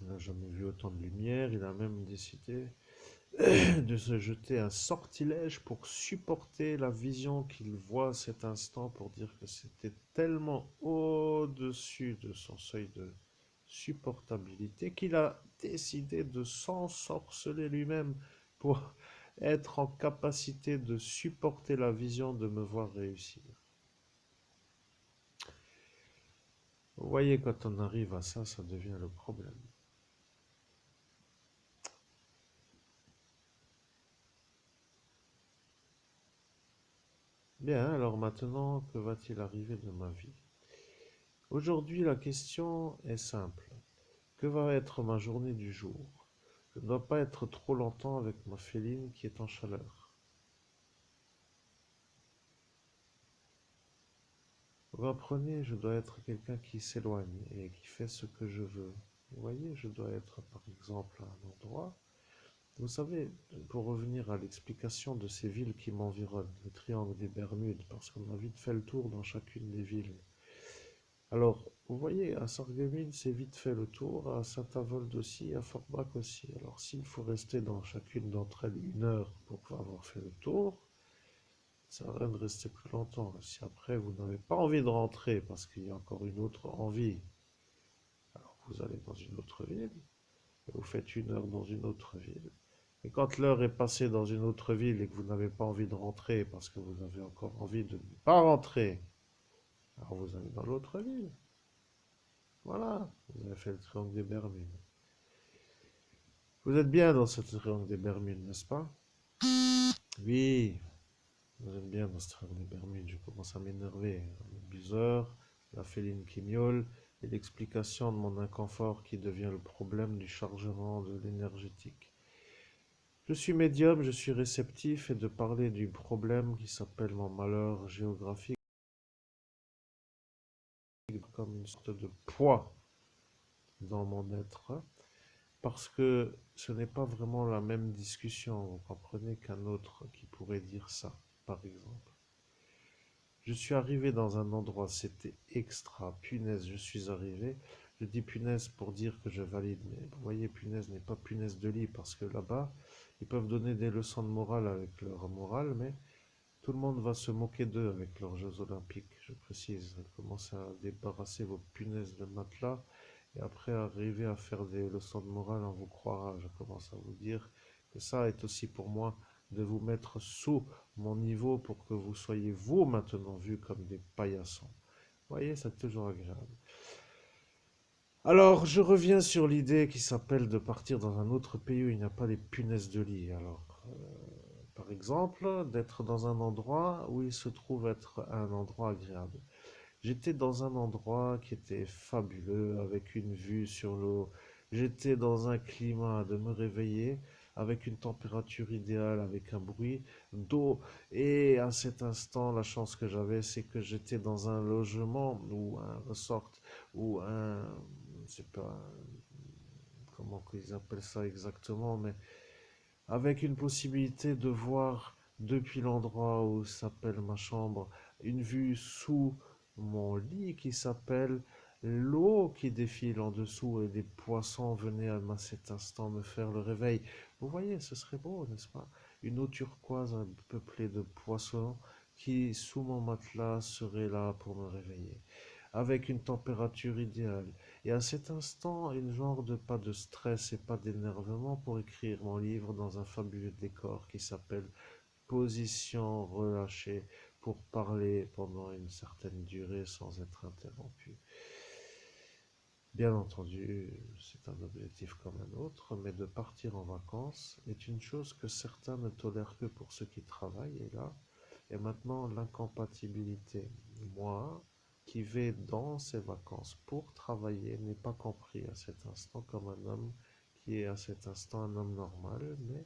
Il n'a jamais vu autant de lumière, il a même décidé de se jeter un sortilège pour supporter la vision qu'il voit à cet instant, pour dire que c'était tellement au-dessus de son seuil de supportabilité qu'il a décidé de s'ensorceler lui-même pour être en capacité de supporter la vision de me voir réussir. Vous voyez, quand on arrive à ça, ça devient le problème. Bien, alors maintenant, que va-t-il arriver de ma vie? Aujourd'hui, la question est simple. Que va être ma journée du jour? Je ne dois pas être trop longtemps avec ma féline qui est en chaleur. Vous comprenez, je dois être quelqu'un qui s'éloigne et qui fait ce que je veux. Vous voyez, je dois être par exemple à un endroit. Vous savez, pour revenir à l'explication de ces villes qui m'environnent, le triangle des Bermudes, parce qu'on a vite fait le tour dans chacune des villes. Alors, vous voyez, à Sarreguemines, c'est vite fait le tour, à Saint-Avold aussi, à Forbach aussi. Alors, s'il faut rester dans chacune d'entre elles 1 heure pour avoir fait le tour, ça sert à rien de rester plus longtemps. Si après vous n'avez pas envie de rentrer parce qu'il y a encore une autre envie, alors vous allez dans une autre ville, et vous faites 1 heure dans une autre ville. Et quand l'heure est passée dans une autre ville et que vous n'avez pas envie de rentrer parce que vous avez encore envie de ne pas rentrer, alors vous allez dans l'autre ville. Voilà, vous avez fait le triangle des Bermudes. Vous êtes bien dans ce triangle des Bermudes, n'est-ce pas? Oui, vous êtes bien dans ce triangle des Bermudes. Je commence à m'énerver. Le buzzer, la féline qui miaule et l'explication de mon inconfort qui devient le problème du chargement de l'énergétique. Je suis médium, je suis réceptif et de parler du problème qui s'appelle mon malheur géographique. comme une sorte de poids dans mon être, parce que ce n'est pas vraiment la même discussion, vous comprenez, qu'un autre qui pourrait dire ça, par exemple. Je suis arrivé dans un endroit, c'était extra, punaise, je suis arrivé. Je dis punaise pour dire que je valide, mais vous voyez, punaise n'est pas punaise de lit, parce que là-bas, ils peuvent donner des leçons de morale avec leur morale, mais tout le monde va se moquer d'eux avec leurs Jeux Olympiques, je précise. Commencez à débarrasser vos punaises de matelas et après arriver à faire des leçons de morale, on vous croira. Je commence à vous dire que ça est aussi pour moi de vous mettre sous mon niveau pour que vous soyez vous maintenant vus comme des paillassons. Vous voyez, c'est toujours agréable. Alors, je reviens sur l'idée qui s'appelle de partir dans un autre pays où il n'y a pas les punaises de lit. Alors, par exemple, d'être dans un endroit où il se trouve être un endroit agréable. J'étais dans un endroit qui était fabuleux, avec une vue sur l'eau. J'étais dans un climat de me réveiller, avec une température idéale, avec un bruit d'eau. Et à cet instant, la chance que j'avais, c'est que j'étais dans un logement ou un resort ou un, je ne sais pas comment ils appellent ça exactement, mais avec une possibilité de voir depuis l'endroit où s'appelle ma chambre une vue sous mon lit qui s'appelle l'eau qui défile en dessous et les poissons venaient à cet instant me faire le réveil. Vous voyez, ce serait beau, n'est-ce pas? Une eau turquoise peuplée de poissons qui, sous mon matelas, serait là pour me réveiller avec une température idéale. Et à cet instant, une genre de pas de stress et pas d'énervement pour écrire mon livre dans un fabuleux décor qui s'appelle Position relâchée pour parler pendant une certaine durée sans être interrompu. Bien entendu, c'est un objectif comme un autre, mais de partir en vacances est une chose que certains ne tolèrent que pour ceux qui travaillent, et là, et maintenant l'incompatibilité. Moi, qui vais dans ces vacances pour travailler, n'ai pas compris à cet instant comme un homme qui est à cet instant un homme normal, mais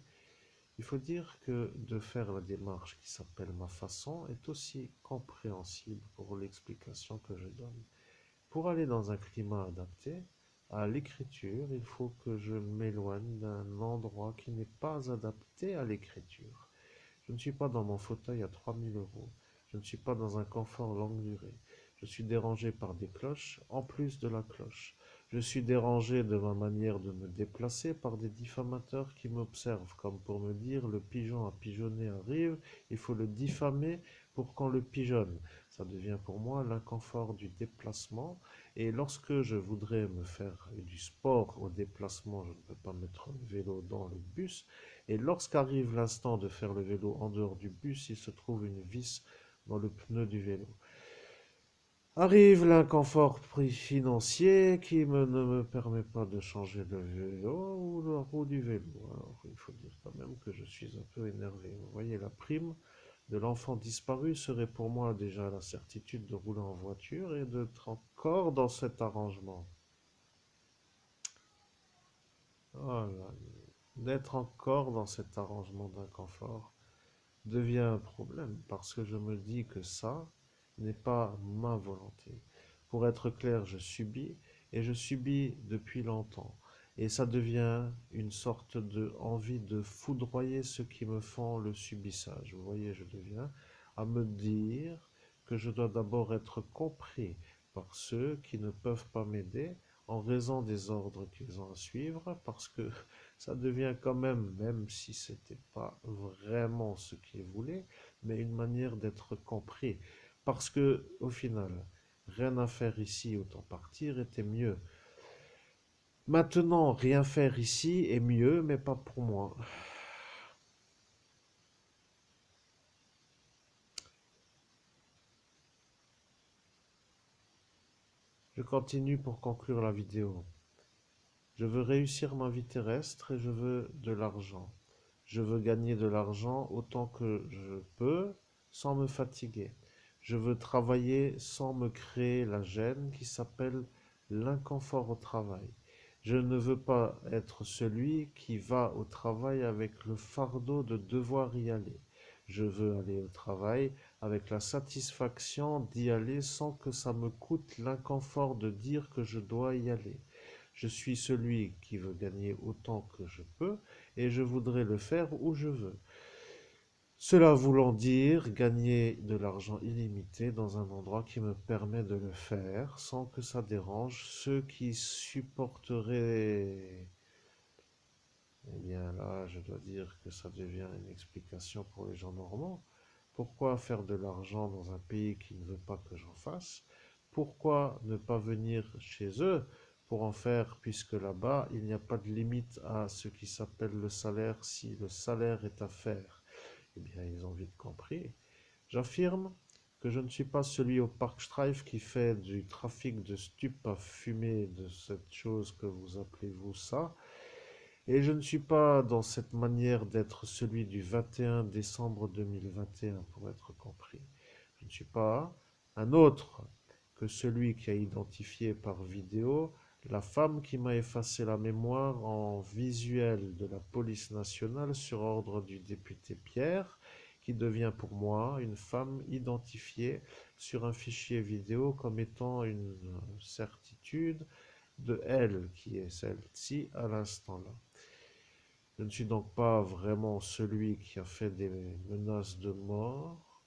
il faut dire que de faire la démarche qui s'appelle ma façon est aussi compréhensible pour l'explication que je donne. Pour aller dans un climat adapté à l'écriture, il faut que je m'éloigne d'un endroit qui n'est pas adapté à l'écriture. Je ne suis pas dans mon fauteuil à 3 000 euros. Je ne suis pas dans un confort longue durée. Je suis dérangé par des cloches en plus de la cloche. Je suis dérangé de ma manière de me déplacer par des diffamateurs qui m'observent, comme pour me dire le pigeon à pigeonner arrive, il faut le diffamer pour qu'on le pigeonne. Ça devient pour moi l'inconfort du déplacement. Et lorsque je voudrais me faire du sport au déplacement, je ne peux pas mettre le vélo dans le bus. Et lorsqu'arrive l'instant de faire le vélo en dehors du bus, il se trouve une vis dans le pneu du vélo. Arrive l'inconfort financier qui ne me permet pas de changer le vélo ou la roue du vélo. Alors, il faut dire quand même que je suis un peu énervé. Vous voyez, la prime de l'enfant disparu serait pour moi déjà la certitude de rouler en voiture et d'être encore dans cet arrangement. Oh là, d'être encore dans cet arrangement d'inconfort devient un problème parce que je me dis que ça n'est pas ma volonté. Pour être clair, je subis et je subis depuis longtemps. Et ça devient une sorte de envie de foudroyer ceux qui me font le subissage. Vous voyez, je deviens à me dire que je dois d'abord être compris par ceux qui ne peuvent pas m'aider en raison des ordres qu'ils ont à suivre, parce que ça devient quand même, même si c'était pas vraiment ce qu'ils voulaient, mais une manière d'être compris. Parce que, au final, rien à faire ici, autant partir était mieux. Maintenant, rien faire ici est mieux, mais pas pour moi. Je continue pour conclure la vidéo. Je veux réussir ma vie terrestre et je veux de l'argent. Je veux gagner de l'argent autant que je peux sans me fatiguer. Je veux travailler sans me créer la gêne qui s'appelle l'inconfort au travail. Je ne veux pas être celui qui va au travail avec le fardeau de devoir y aller. Je veux aller au travail avec la satisfaction d'y aller sans que ça me coûte l'inconfort de dire que je dois y aller. Je suis celui qui veut gagner autant que je peux et je voudrais le faire où je veux. Cela voulant dire gagner de l'argent illimité dans un endroit qui me permet de le faire sans que ça dérange ceux qui supporteraient. Eh bien là, je dois dire que ça devient une explication pour les gens normaux. Pourquoi faire de l'argent dans un pays qui ne veut pas que j'en fasse? Pourquoi ne pas venir chez eux pour en faire, puisque là-bas, il n'y a pas de limite à ce qui s'appelle le salaire si le salaire est à faire? Eh bien, ils ont vite compris. J'affirme que je ne suis pas celui au Parkstreife qui fait du trafic de stupes à fumer, de cette chose que vous appelez vous ça. Et je ne suis pas dans cette manière d'être celui du 21 décembre 2021, pour être compris. Je ne suis pas un autre que celui qui a identifié par vidéo la femme qui m'a effacé la mémoire en visuel de la police nationale sur ordre du député Pierre, qui devient pour moi une femme identifiée sur un fichier vidéo comme étant une certitude de elle, qui est celle-ci à l'instant-là. Je ne suis donc pas vraiment celui qui a fait des menaces de mort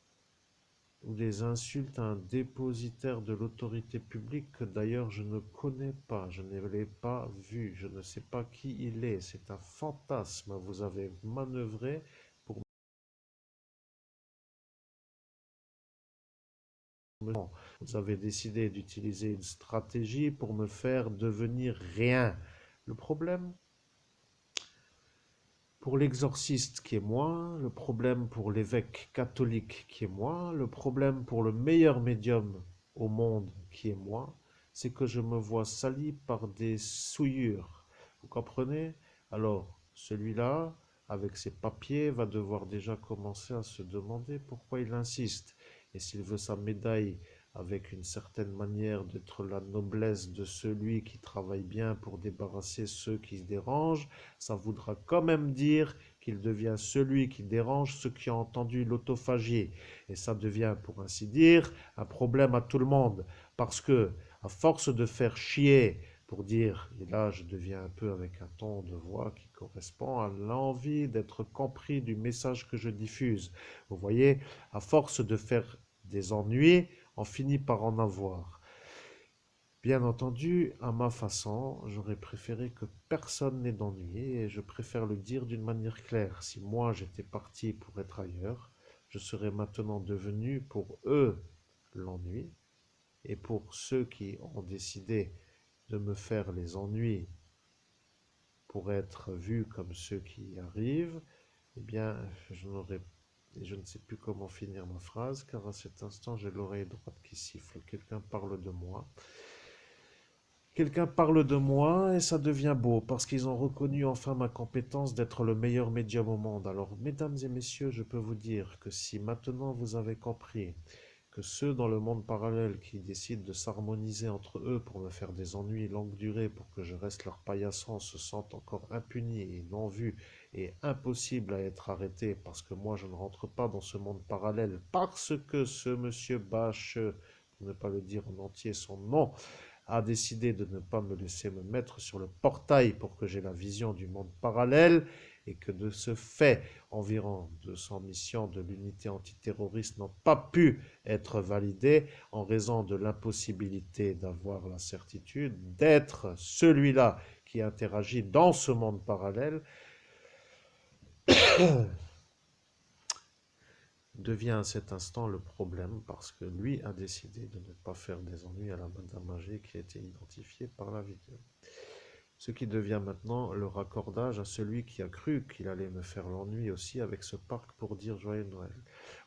ou des insultes à un dépositaire de l'autorité publique que d'ailleurs je ne connais pas, je ne l'ai pas vu, je ne sais pas qui il est, c'est un fantasme. Vous avez manœuvré pour me... Vous avez décidé d'utiliser une stratégie pour me faire devenir rien. Le problème, pour l'exorciste qui est moi, le problème pour l'évêque catholique qui est moi, le problème pour le meilleur médium au monde qui est moi, c'est que je me vois sali par des souillures. Vous comprenez? Alors, celui-là, avec ses papiers, va devoir déjà commencer à se demander pourquoi il insiste. Et s'il veut sa médaille avec une certaine manière d'être la noblesse de celui qui travaille bien pour débarrasser ceux qui se dérangent, ça voudra quand même dire qu'il devient celui qui dérange ceux qui ont entendu l'autophagie. Et ça devient, pour ainsi dire, un problème à tout le monde. Parce que, à force de faire chier pour dire, et là je deviens un peu avec un ton de voix qui correspond à l'envie d'être compris du message que je diffuse. Vous voyez, à force de faire des ennuis, on finit par en avoir. Bien entendu, à ma façon, j'aurais préféré que personne n'ait d'ennui et je préfère le dire d'une manière claire. Si moi j'étais parti pour être ailleurs, je serais maintenant devenu pour eux l'ennui et pour ceux qui ont décidé de me faire les ennuis pour être vus comme ceux qui y arrivent, eh bien, je ne sais plus comment finir ma phrase, car à cet instant, j'ai l'oreille droite qui siffle. Quelqu'un parle de moi. Quelqu'un parle de moi et ça devient beau parce qu'ils ont reconnu enfin ma compétence d'être le meilleur médium au monde. Alors, mesdames et messieurs, je peux vous dire que si maintenant vous avez compris que ceux dans le monde parallèle qui décident de s'harmoniser entre eux pour me faire des ennuis longue durée pour que je reste leur paillasson se sentent encore impunis et non vus et impossibles à être arrêtés parce que moi je ne rentre pas dans ce monde parallèle parce que ce monsieur Bacheux, pour ne pas le dire en entier son nom, a décidé de ne pas me laisser me mettre sur le portail pour que j'ai la vision du monde parallèle et que de ce fait, environ 200 missions de l'unité antiterroriste n'ont pas pu être validées en raison de l'impossibilité d'avoir la certitude d'être celui-là qui interagit dans ce monde parallèle, devient à cet instant le problème parce que lui a décidé de ne pas faire des ennuis à la Madame âgée qui a été identifiée par la vidéo. Ce qui devient maintenant le raccordage à celui qui a cru qu'il allait me faire l'ennui aussi avec ce parc pour dire Joyeux Noël.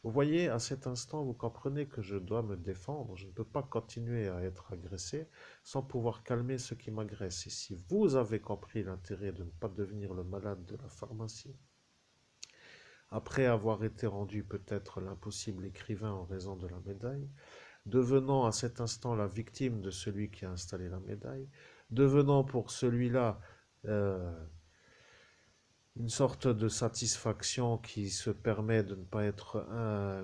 Vous voyez, à cet instant, vous comprenez que je dois me défendre. Je ne peux pas continuer à être agressé sans pouvoir calmer ceux qui m'agressent. Et si vous avez compris l'intérêt de ne pas devenir le malade de la pharmacie, après avoir été rendu peut-être l'impossible écrivain en raison de la médaille, devenant à cet instant la victime de celui qui a installé la médaille, devenant pour celui-là une sorte de satisfaction qui se permet de ne pas être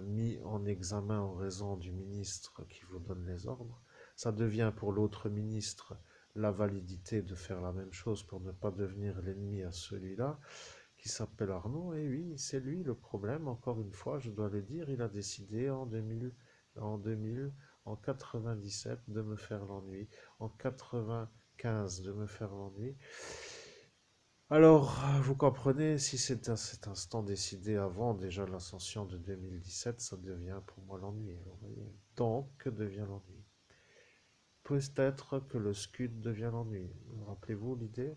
mis en examen en raison du ministre qui vous donne les ordres. Ça devient pour l'autre ministre la validité de faire la même chose pour ne pas devenir l'ennemi à celui-là qui s'appelle Arnaud. Et oui, c'est lui le problème. Encore une fois, je dois le dire, il a décidé en 97 de me faire l'ennui, en 95 de me faire l'ennui. Alors, vous comprenez, si c'est à cet instant décidé avant déjà l'ascension de 2017, ça devient pour moi l'ennui. Vous voyez. Donc, que devient l'ennui? Peut-être que le scud devient l'ennui. Rappelez-vous l'idée?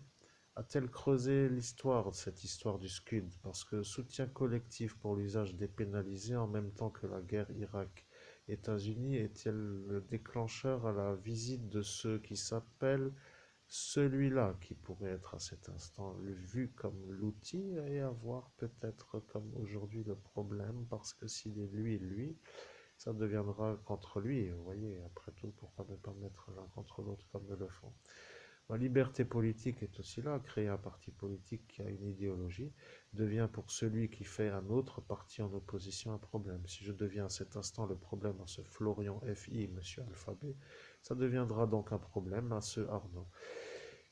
A-t-elle creusé l'histoire, cette histoire du scud? Parce que soutien collectif pour l'usage dépénalisé en même temps que la guerre Irak-États-Unis est-elle le déclencheur à la visite de ceux qui s'appellent celui-là qui pourrait être à cet instant vu comme l'outil et avoir peut-être comme aujourd'hui le problème parce que s'il est lui, ça deviendra contre lui. Vous voyez, après tout, pourquoi ne pas mettre l'un contre l'autre comme ils le font? La liberté politique est aussi là. Créer un parti politique qui a une idéologie devient pour celui qui fait un autre parti en opposition un problème. Si je deviens à cet instant le problème à ce Florian FI, Monsieur Alphabet, ça deviendra donc un problème à ce Arnaud.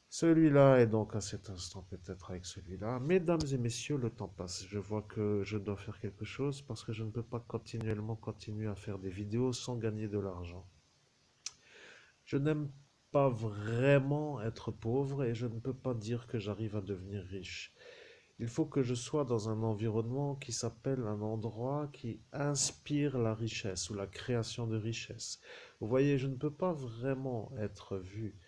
Celui-là est donc à cet instant peut-être avec celui-là. Mesdames et messieurs, le temps passe. Je vois que je dois faire quelque chose parce que je ne peux pas continuer à faire des vidéos sans gagner de l'argent. Je n'aime pas vraiment être pauvre et je ne peux pas dire que j'arrive à devenir riche. Il faut que je sois dans un environnement qui s'appelle un endroit qui inspire la richesse ou la création de richesse. Vous voyez, je ne peux pas vraiment être vu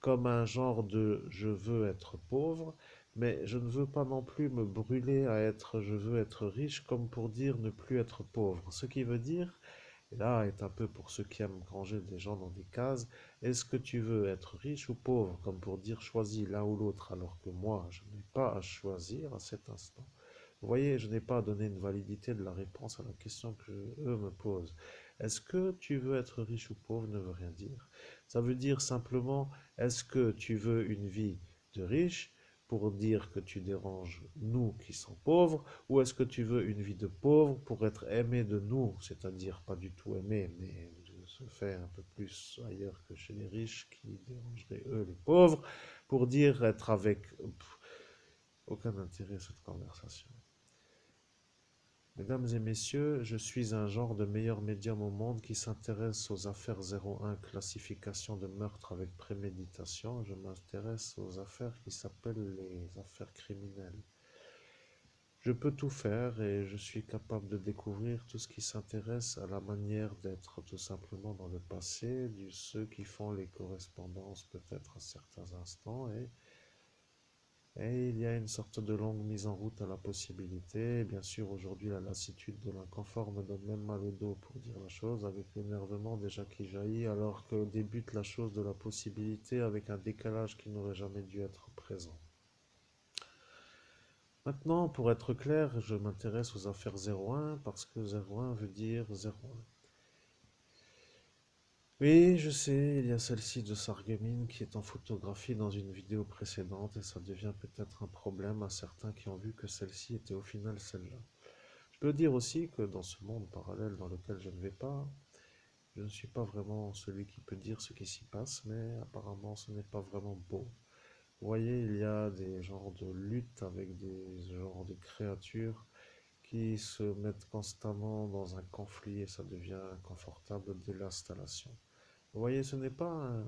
comme un genre de je veux être pauvre, mais je ne veux pas non plus me brûler à être je veux être riche comme pour dire ne plus être pauvre. Ce qui veut dire, et là est un peu pour ceux qui aiment ranger des gens dans des cases, est-ce que tu veux être riche ou pauvre comme pour dire choisis l'un ou l'autre alors que moi je n'ai pas à choisir à cet instant. Vous voyez, je n'ai pas à donner une validité de la réponse à la question que eux me posent. Est-ce que tu veux être riche ou pauvre ne veut rien dire. Ça veut dire simplement, est-ce que tu veux une vie de riche pour dire que tu déranges nous qui sommes pauvres, ou est-ce que tu veux une vie de pauvre pour être aimé de nous, c'est-à-dire pas du tout aimé, mais de se faire un peu plus ailleurs que chez les riches qui dérangeraient eux les pauvres, pour dire être avec... aucun intérêt à cette conversation. Mesdames et messieurs, je suis un genre de meilleur médium au monde qui s'intéresse aux affaires 01, classification de meurtre avec préméditation. Je m'intéresse aux affaires qui s'appellent les affaires criminelles. Je peux tout faire et je suis capable de découvrir tout ce qui s'intéresse à la manière d'être tout simplement dans le passé, de ceux qui font les correspondances peut-être à certains instants et il y a une sorte de longue mise en route à la possibilité. Et bien sûr, aujourd'hui, la lassitude de l'inconfort me donne même mal au dos pour dire la chose, avec l'énervement déjà qui jaillit, alors que débute la chose de la possibilité avec un décalage qui n'aurait jamais dû être présent. Maintenant, pour être clair, je m'intéresse aux affaires 01 parce que 01 veut dire 01. Oui, je sais, il y a celle-ci de Sarreguemines qui est en photographie dans une vidéo précédente et ça devient peut-être un problème à certains qui ont vu que celle-ci était au final celle-là. Je peux dire aussi que dans ce monde parallèle dans lequel je ne vais pas, je ne suis pas vraiment celui qui peut dire ce qui s'y passe, mais apparemment ce n'est pas vraiment beau. Vous voyez, il y a des genres de luttes avec des genres de créatures qui se mettent constamment dans un conflit et ça devient inconfortable dès l'installation. Vous voyez, ce n'est pas un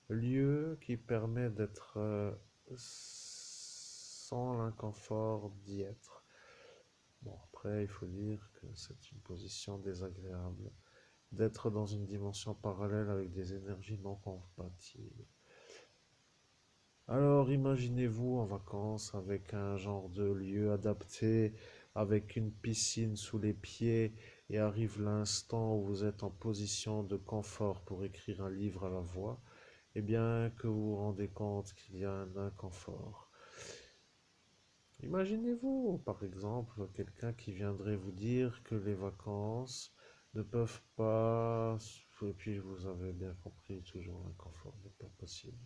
lieu qui permet d'être sans l'inconfort d'y être. Bon, après, il faut dire que c'est une position désagréable d'être dans une dimension parallèle avec des énergies non compatibles. Alors, imaginez-vous en vacances avec un genre de lieu adapté, avec une piscine sous les pieds, et arrive l'instant où vous êtes en position de confort pour écrire un livre à la voix, et bien que vous vous rendez compte qu'il y a un inconfort. Imaginez-vous, par exemple, quelqu'un qui viendrait vous dire que les vacances ne peuvent pas, et puis vous avez bien compris, toujours l'inconfort n'est pas possible.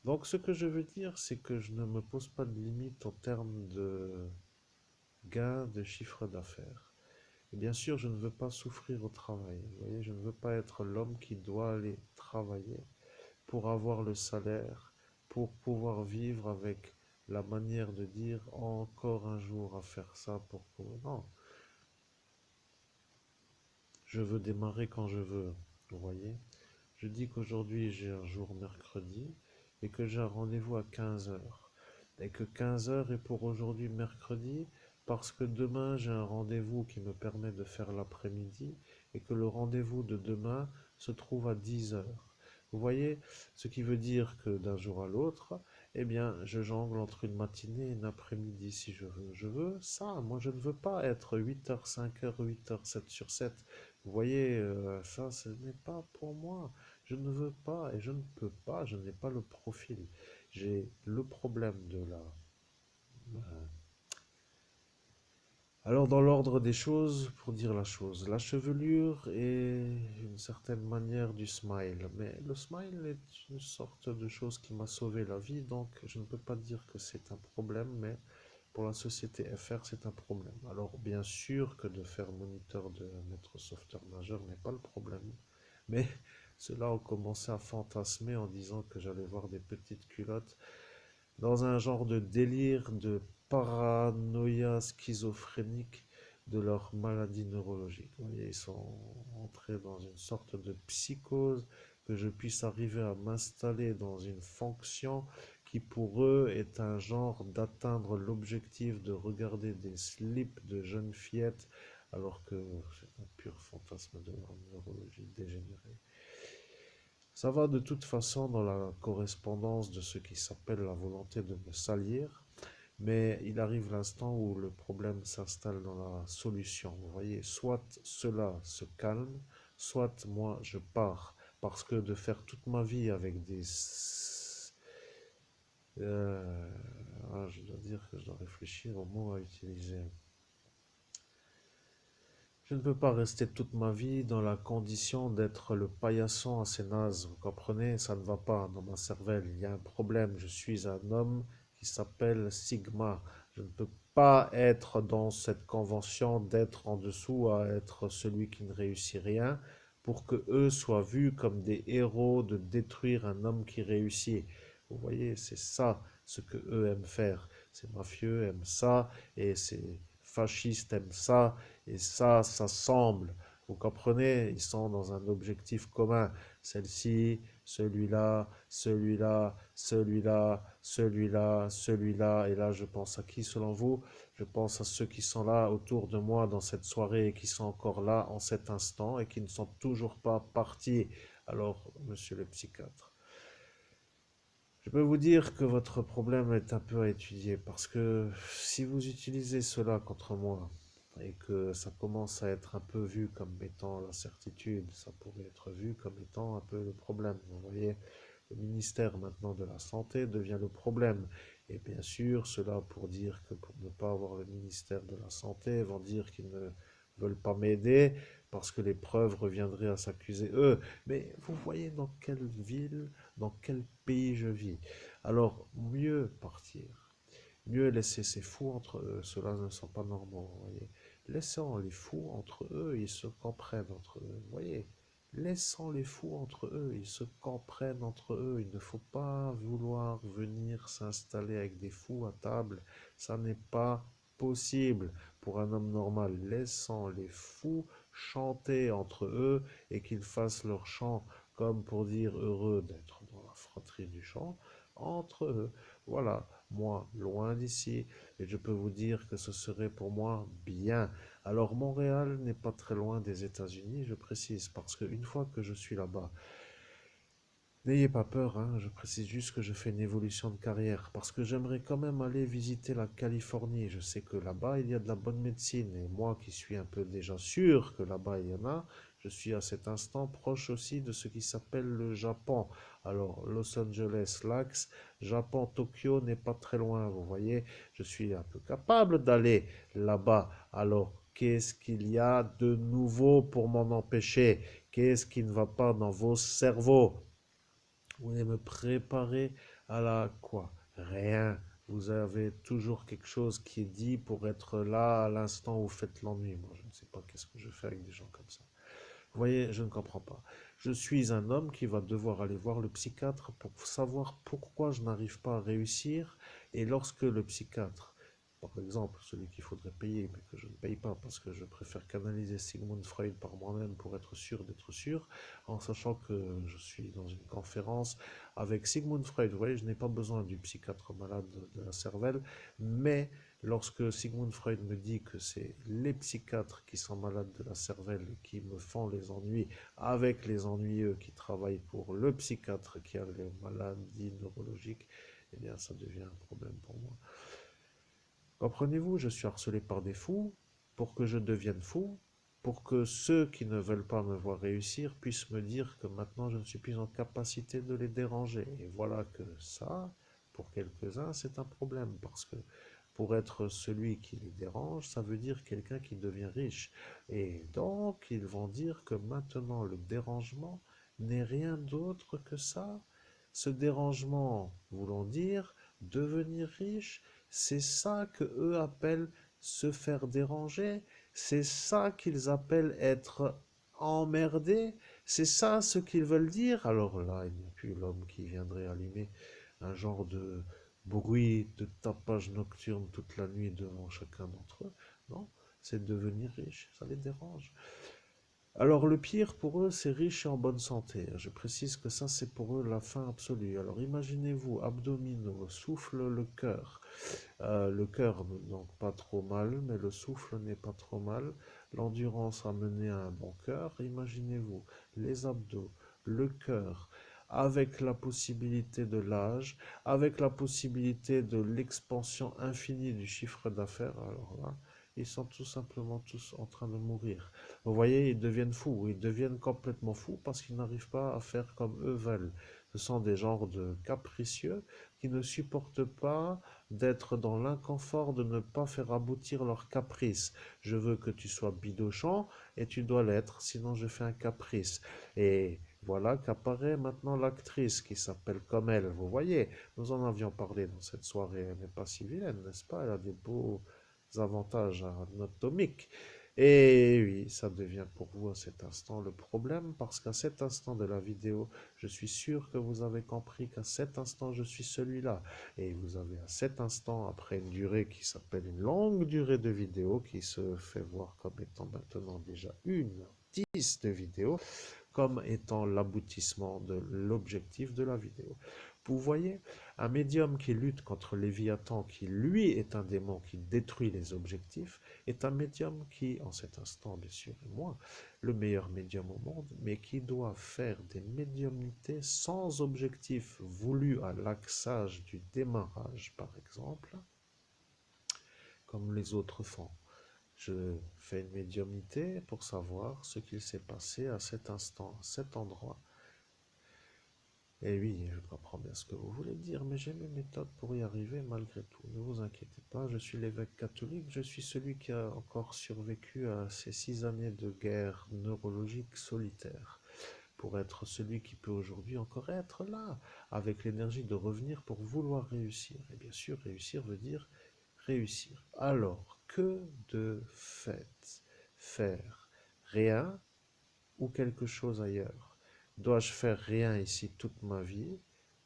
Donc ce que je veux dire, c'est que je ne me pose pas de limite en termes de gain de chiffre d'affaires. Et bien sûr, je ne veux pas souffrir au travail. Vous voyez, je ne veux pas être l'homme qui doit aller travailler pour avoir le salaire, pour pouvoir vivre avec la manière de dire encore un jour à faire ça pour que... Non, je veux démarrer quand je veux. Vous voyez? Je dis qu'aujourd'hui j'ai un jour mercredi et que j'ai un rendez-vous à 15 heures. Et que 15 heures est pour aujourd'hui mercredi parce que demain j'ai un rendez-vous qui me permet de faire l'après-midi et que le rendez-vous de demain se trouve à 10 heures. Vous voyez, ce qui veut dire que d'un jour à l'autre, eh bien, je jongle entre une matinée et une après-midi si je veux. Je veux ça. Moi, je ne veux pas être 8 heures, 5 heures, 8 heures, 7 sur 7. Vous voyez, ça, ce n'est pas pour moi. Je ne veux pas et je ne peux pas, je n'ai pas le profil. J'ai le problème de la... Alors, dans l'ordre des choses, pour dire la chose, la chevelure est une certaine manière du smile. Mais le smile est une sorte de chose qui m'a sauvé la vie, donc je ne peux pas dire que c'est un problème, mais pour la société FR, c'est un problème. Alors, bien sûr que de faire moniteur de maître sauveteur nageur n'est pas le problème, mais ceux-là ont commencé à fantasmer en disant que j'allais voir des petites culottes dans un genre de délire de paranoïa schizophrénique de leur maladie neurologique. Vous voyez, ils sont entrés dans une sorte de psychose, que je puisse arriver à m'installer dans une fonction qui pour eux est un genre d'atteindre l'objectif de regarder des slips de jeunes fillettes alors que c'est un pur fantasme de leur neurologie dégénérée. Ça va de toute façon dans la correspondance de ce qui s'appelle la volonté de me salir, mais il arrive l'instant où le problème s'installe dans la solution. Vous voyez, soit cela se calme, soit moi je pars. Parce que de faire toute ma vie avec des... je dois dire que je dois réfléchir au mot à utiliser. Je ne peux pas rester toute ma vie dans la condition d'être le paillasson assez naze. Vous comprenez? Ça ne va pas dans ma cervelle. Il y a un problème. Je suis un homme qui s'appelle Sigma. Je ne peux pas être dans cette convention d'être en dessous à être celui qui ne réussit rien pour que eux soient vus comme des héros de détruire un homme qui réussit. Vous voyez, c'est ça ce que eux aiment faire. Ces mafieux aiment ça et ces fascistes aiment ça et ça semble. Vous comprenez, ils sont dans un objectif commun. Celle-ci, celui-là, celui-là, celui-là, celui-là, celui-là. Et là, je pense à qui selon vous? Je pense à ceux qui sont là autour de moi dans cette soirée et qui sont encore là en cet instant et qui ne sont toujours pas partis. Alors, monsieur le psychiatre, je peux vous dire que votre problème est un peu à étudier parce que si vous utilisez cela contre moi et que ça commence à être un peu vu comme étant la certitude, ça pourrait être vu comme étant un peu le problème. Vous voyez, le ministère maintenant de la Santé devient le problème. Et bien sûr, cela pour dire que pour ne pas avoir le ministère de la Santé, vont dire qu'ils ne veulent pas m'aider parce que les preuves reviendraient à s'accuser eux. Mais vous voyez dans quelle ville, dans quel pays je vis. Alors, mieux partir. Mieux laisser ces fous entre eux. Ceux-là ne sont pas normaux, vous voyez. Laissons les fous entre eux, ils se comprennent entre eux, vous voyez. Laissons les fous entre eux, ils se comprennent entre eux. Il ne faut pas vouloir venir s'installer avec des fous à table. Ça n'est pas possible pour un homme normal. Laissons les fous chanter entre eux et qu'ils fassent leur chant comme pour dire heureux d'être dans la fratrie du chant entre eux. Voilà, moi, loin d'ici, et je peux vous dire que ce serait pour moi bien. Alors Montréal n'est pas très loin des États-Unis, je précise, parce qu'une fois que je suis là-bas, n'ayez pas peur, hein, je précise juste que je fais une évolution de carrière, parce que j'aimerais quand même aller visiter la Californie. Je sais que là-bas, il y a de la bonne médecine, et moi qui suis un peu déjà sûr que là-bas, il y en a, je suis à cet instant proche aussi de ce qui s'appelle le Japon. Alors, Los Angeles, l'Axe, Japon, Tokyo n'est pas très loin, vous voyez, je suis un peu capable d'aller là-bas. Alors, qu'est-ce qu'il y a de nouveau pour m'en empêcher? Qu'est-ce qui ne va pas dans vos cerveaux? Vous voulez me préparer À la quoi? Rien. Vous avez toujours quelque chose qui est dit pour être là à l'instant où vous faites l'ennui. Moi, je ne sais pas qu'est-ce que je fais avec des gens comme ça. Vous voyez, je ne comprends pas. Je suis un homme qui va devoir aller voir le psychiatre pour savoir pourquoi je n'arrive pas à réussir. Et lorsque le psychiatre, par exemple, celui qu'il faudrait payer, mais que je ne paye pas parce que je préfère canaliser Sigmund Freud par moi-même pour être sûr d'être sûr, en sachant que je suis dans une conférence avec Sigmund Freud. Vous voyez, je n'ai pas besoin du psychiatre malade de la cervelle, mais lorsque Sigmund Freud me dit que c'est les psychiatres qui sont malades de la cervelle qui me font les ennuis avec les ennuyeux qui travaillent pour le psychiatre qui a les maladies neurologiques, eh bien ça devient un problème pour moi. Comprenez-vous, je suis harcelé par des fous pour que je devienne fou, pour que ceux qui ne veulent pas me voir réussir puissent me dire que maintenant je ne suis plus en capacité de les déranger. Et voilà que ça, pour quelques-uns, c'est un problème, parce que pour être celui qui les dérange, ça veut dire quelqu'un qui devient riche. Et donc, ils vont dire que maintenant, le dérangement n'est rien d'autre que ça. Ce dérangement voulant dire devenir riche, c'est ça que eux appellent se faire déranger, c'est ça qu'ils appellent être emmerdé, c'est ça ce qu'ils veulent dire. Alors là, il n'y a plus l'homme qui viendrait allumer un genre de bruit de tapage nocturne toute la nuit devant chacun d'entre eux. Non, c'est devenir riche, ça les dérange. Alors le pire pour eux, c'est riche et en bonne santé. Je précise que ça, c'est pour eux la fin absolue. Alors imaginez-vous, abdominaux, souffle, le cœur, donc pas trop mal, mais le souffle n'est pas trop mal. L'endurance a mené à un bon cœur. Imaginez-vous, les abdos, le cœur, avec la possibilité de l'âge, avec la possibilité de l'expansion infinie du chiffre d'affaires. Alors là, ils sont tout simplement tous en train de mourir. Vous voyez, ils deviennent fous, ils deviennent complètement fous parce qu'ils n'arrivent pas à faire comme eux veulent. Ce sont des genres de capricieux qui ne supportent pas d'être dans l'inconfort de ne pas faire aboutir leur caprice. Je veux que tu sois bidochant et tu dois l'être, sinon je fais un caprice. Et voilà qu'apparaît maintenant l'actrice qui s'appelle comme elle. Vous voyez, nous en avions parlé dans cette soirée. Elle n'est pas si vilaine, n'est-ce pas? Elle a des beaux avantages anatomiques. Et oui, ça devient pour vous à cet instant le problème, parce qu'à cet instant de la vidéo, je suis sûr que vous avez compris qu'à cet instant, je suis celui-là. Et vous avez à cet instant, après une durée qui s'appelle une longue durée de vidéo, qui se fait voir comme étant maintenant déjà 1h10 de vidéo, comme étant l'aboutissement de l'objectif de la vidéo. Vous voyez, un médium qui lutte contre Léviathan, qui lui est un démon qui détruit les objectifs, est un médium qui, en cet instant bien sûr, est moi, le meilleur médium au monde, mais qui doit faire des médiumnités sans objectif voulu à l'axage du démarrage, par exemple, comme les autres font. Je fais une médiumnité pour savoir ce qu'il s'est passé à cet instant, à cet endroit. Et oui, je comprends bien ce que vous voulez dire, mais j'ai mes méthodes pour y arriver malgré tout. Ne vous inquiétez pas, je suis l'évêque catholique, je suis celui qui a encore survécu à ces 6 années de guerre neurologique solitaire, pour être celui qui peut aujourd'hui encore être là, avec l'énergie de revenir pour vouloir réussir. Et bien sûr, réussir veut dire réussir. Alors, que de fait faire rien ou quelque chose ailleurs? Dois-je faire rien ici toute ma vie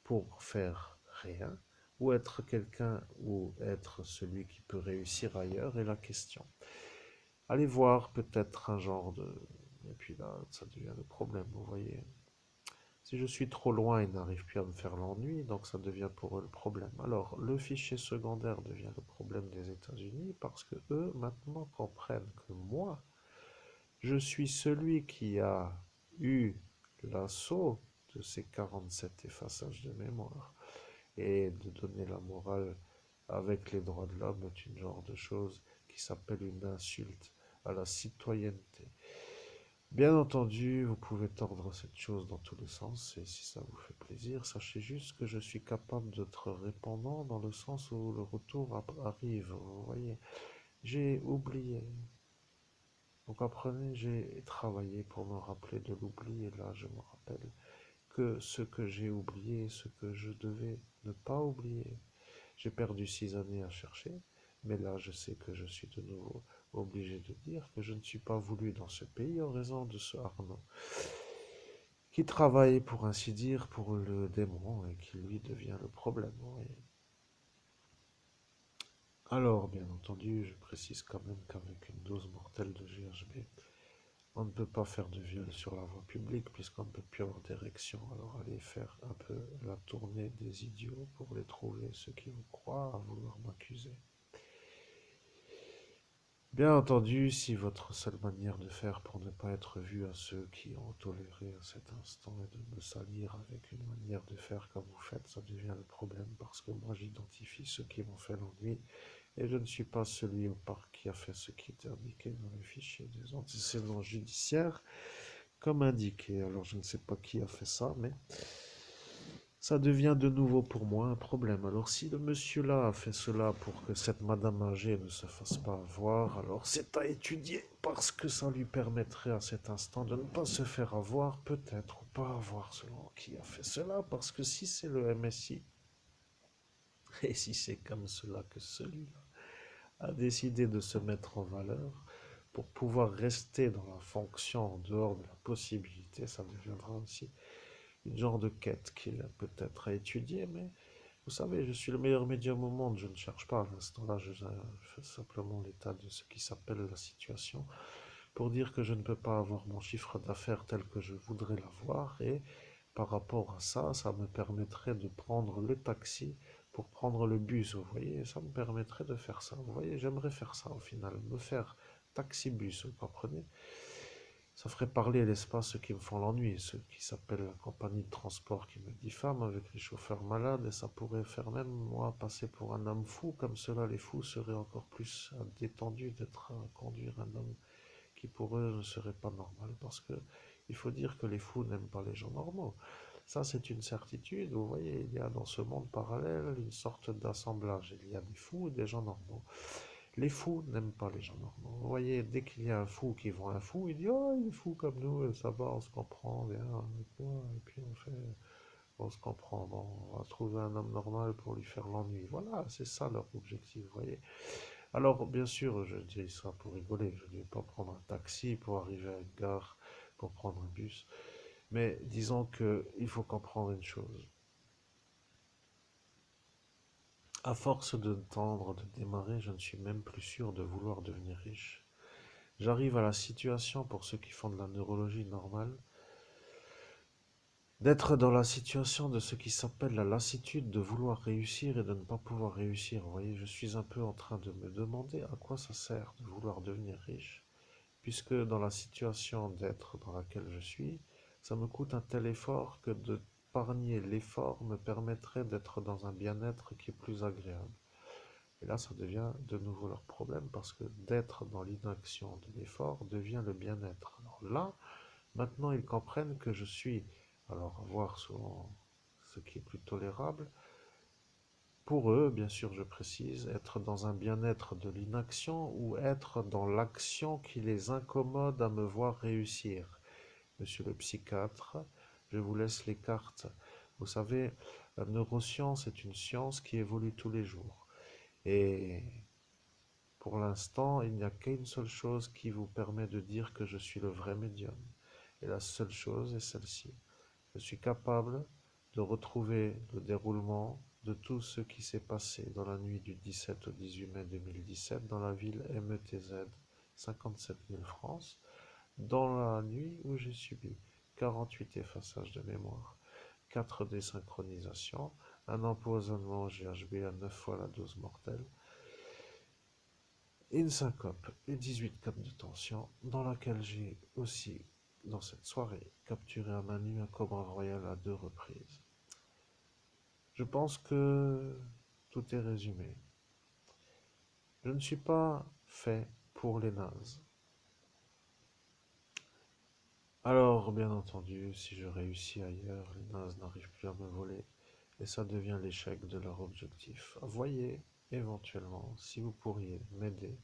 pour faire rien, ou être quelqu'un ou être celui qui peut réussir ailleurs est la question. Allez voir peut-être un genre de... Et puis là, ça devient le problème, vous voyez. Si je suis trop loin, ils n'arrivent plus à me faire l'ennui, donc ça devient pour eux le problème. Alors, le fichier secondaire devient le problème des États-Unis parce que eux, maintenant, comprennent que moi, je suis celui qui a eu l'assaut de ces 47 effaçages de mémoire. Et de donner la morale avec les droits de l'homme est une genre de chose qui s'appelle une insulte à la citoyenneté. Bien entendu, vous pouvez tordre cette chose dans tous les sens, et si ça vous fait plaisir, sachez juste que je suis capable d'être répondant dans le sens où le retour arrive. Vous voyez, j'ai oublié. Vous comprenez, j'ai travaillé pour me rappeler de l'oubli, et là je me rappelle que ce que j'ai oublié, ce que je devais ne pas oublier. J'ai perdu 6 années à chercher, mais là je sais que je suis de nouveau obligé de dire que je ne suis pas voulu dans ce pays en raison de ce Arnaud, qui travaille pour ainsi dire pour le démon et qui lui devient le problème. Oui. Alors, bien entendu, je précise quand même qu'avec une dose mortelle de GHB, on ne peut pas faire de viol sur la voie publique puisqu'on ne peut plus avoir d'érection. Alors allez faire un peu la tournée des idiots pour les trouver, ceux qui vous croient à vouloir m'accuser. Bien entendu, si votre seule manière de faire pour ne pas être vu à ceux qui ont toléré à cet instant est de me salir avec une manière de faire comme vous faites, ça devient le problème parce que moi j'identifie ceux qui m'ont fait l'ennui et je ne suis pas celui au parc qui a fait ce qui était indiqué dans le fichier des antécédents judiciaires comme indiqué. Alors je ne sais pas qui a fait ça, mais ça devient de nouveau pour moi un problème. Alors si le monsieur-là a fait cela pour que cette madame âgée ne se fasse pas avoir, alors c'est à étudier, parce que ça lui permettrait à cet instant de ne pas se faire avoir, peut-être, ou pas avoir selon qui a fait cela, parce que si c'est le MSI, et si c'est comme cela que celui-là a décidé de se mettre en valeur, pour pouvoir rester dans la fonction en dehors de la possibilité, ça deviendra aussi une genre de quête qu'il a peut-être à étudier, mais vous savez, je suis le meilleur médium au monde, je ne cherche pas à l'instant là, je fais simplement l'état de ce qui s'appelle la situation, pour dire que je ne peux pas avoir mon chiffre d'affaires tel que je voudrais l'avoir, et par rapport à ça, ça me permettrait de prendre le taxi pour prendre le bus, vous voyez, ça me permettrait de faire ça, vous voyez, j'aimerais faire ça au final, me faire taxi-bus, vous comprenez? Ça ferait parler l'espace ceux qui me font l'ennui, ceux qui s'appellent la compagnie de transport qui me diffame avec les chauffeurs malades, et ça pourrait faire même moi passer pour un homme fou, comme cela les fous seraient encore plus détendus d'être à conduire un homme qui pour eux ne serait pas normal, parce que il faut dire que les fous n'aiment pas les gens normaux. Ça, c'est une certitude. Vous voyez, il y a dans ce monde parallèle une sorte d'assemblage. Il y a des fous et des gens normaux. Les fous n'aiment pas les gens normaux. Vous voyez, dès qu'il y a un fou qui voit un fou, il dit oh, il est fou comme nous, ça va, on se comprend, viens avec moi, et puis on se comprend, bon, on va trouver un homme normal pour lui faire l'ennui. Voilà, c'est ça leur objectif, vous voyez. Alors, bien sûr, je dis ça pour rigoler, je ne vais pas prendre un taxi pour arriver à une gare, pour prendre un bus, mais disons qu'il faut comprendre une chose. À force de tendre, de démarrer, je ne suis même plus sûr de vouloir devenir riche. J'arrive à la situation, pour ceux qui font de la neurologie normale, d'être dans la situation de ce qui s'appelle la lassitude de vouloir réussir et de ne pas pouvoir réussir. Vous voyez, je suis un peu en train de me demander à quoi ça sert de vouloir devenir riche, puisque dans la situation d'être dans laquelle je suis, ça me coûte un tel effort que de d'épargner l'effort me permettrait d'être dans un bien-être qui est plus agréable. Et là, ça devient de nouveau leur problème, parce que d'être dans l'inaction de l'effort devient le bien-être. Alors là, maintenant, ils comprennent que je suis, alors voir souvent ce qui est plus tolérable, pour eux, bien sûr, je précise, être dans un bien-être de l'inaction ou être dans l'action qui les incommode à me voir réussir. Monsieur le psychiatre, je vous laisse les cartes. Vous savez, la neuroscience est une science qui évolue tous les jours. Et pour l'instant, il n'y a qu'une seule chose qui vous permet de dire que je suis le vrai médium. Et la seule chose est celle-ci. Je suis capable de retrouver le déroulement de tout ce qui s'est passé dans la nuit du 17 au 18 mai 2017 dans la ville METZ, 57 000 France, dans la nuit où j'ai subi 48 effaçages de mémoire, 4 désynchronisations, un empoisonnement GHB à 9 fois la dose mortelle, une syncope et 18 capes de tension, dans laquelle j'ai aussi, dans cette soirée, capturé à main nue un cobra royal à 2 reprises. Je pense que tout est résumé. Je ne suis pas fait pour les nazes. Alors, bien entendu, si je réussis ailleurs, les nazes n'arrivent plus à me voler, et ça devient l'échec de leur objectif. Voyez, éventuellement, si vous pourriez m'aider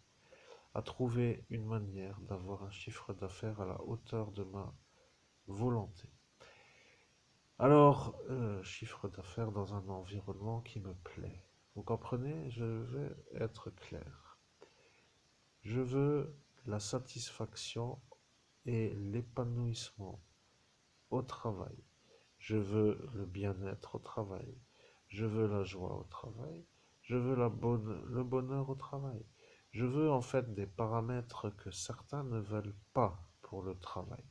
à trouver une manière d'avoir un chiffre d'affaires à la hauteur de ma volonté. Alors, chiffre d'affaires dans un environnement qui me plaît. Vous comprenez? Je vais être clair. Je veux la satisfaction et l'épanouissement au travail. Je veux le bien-être au travail. Je veux la joie au travail. Je veux le bonheur au travail. Je veux en fait des paramètres que certains ne veulent pas pour le travail.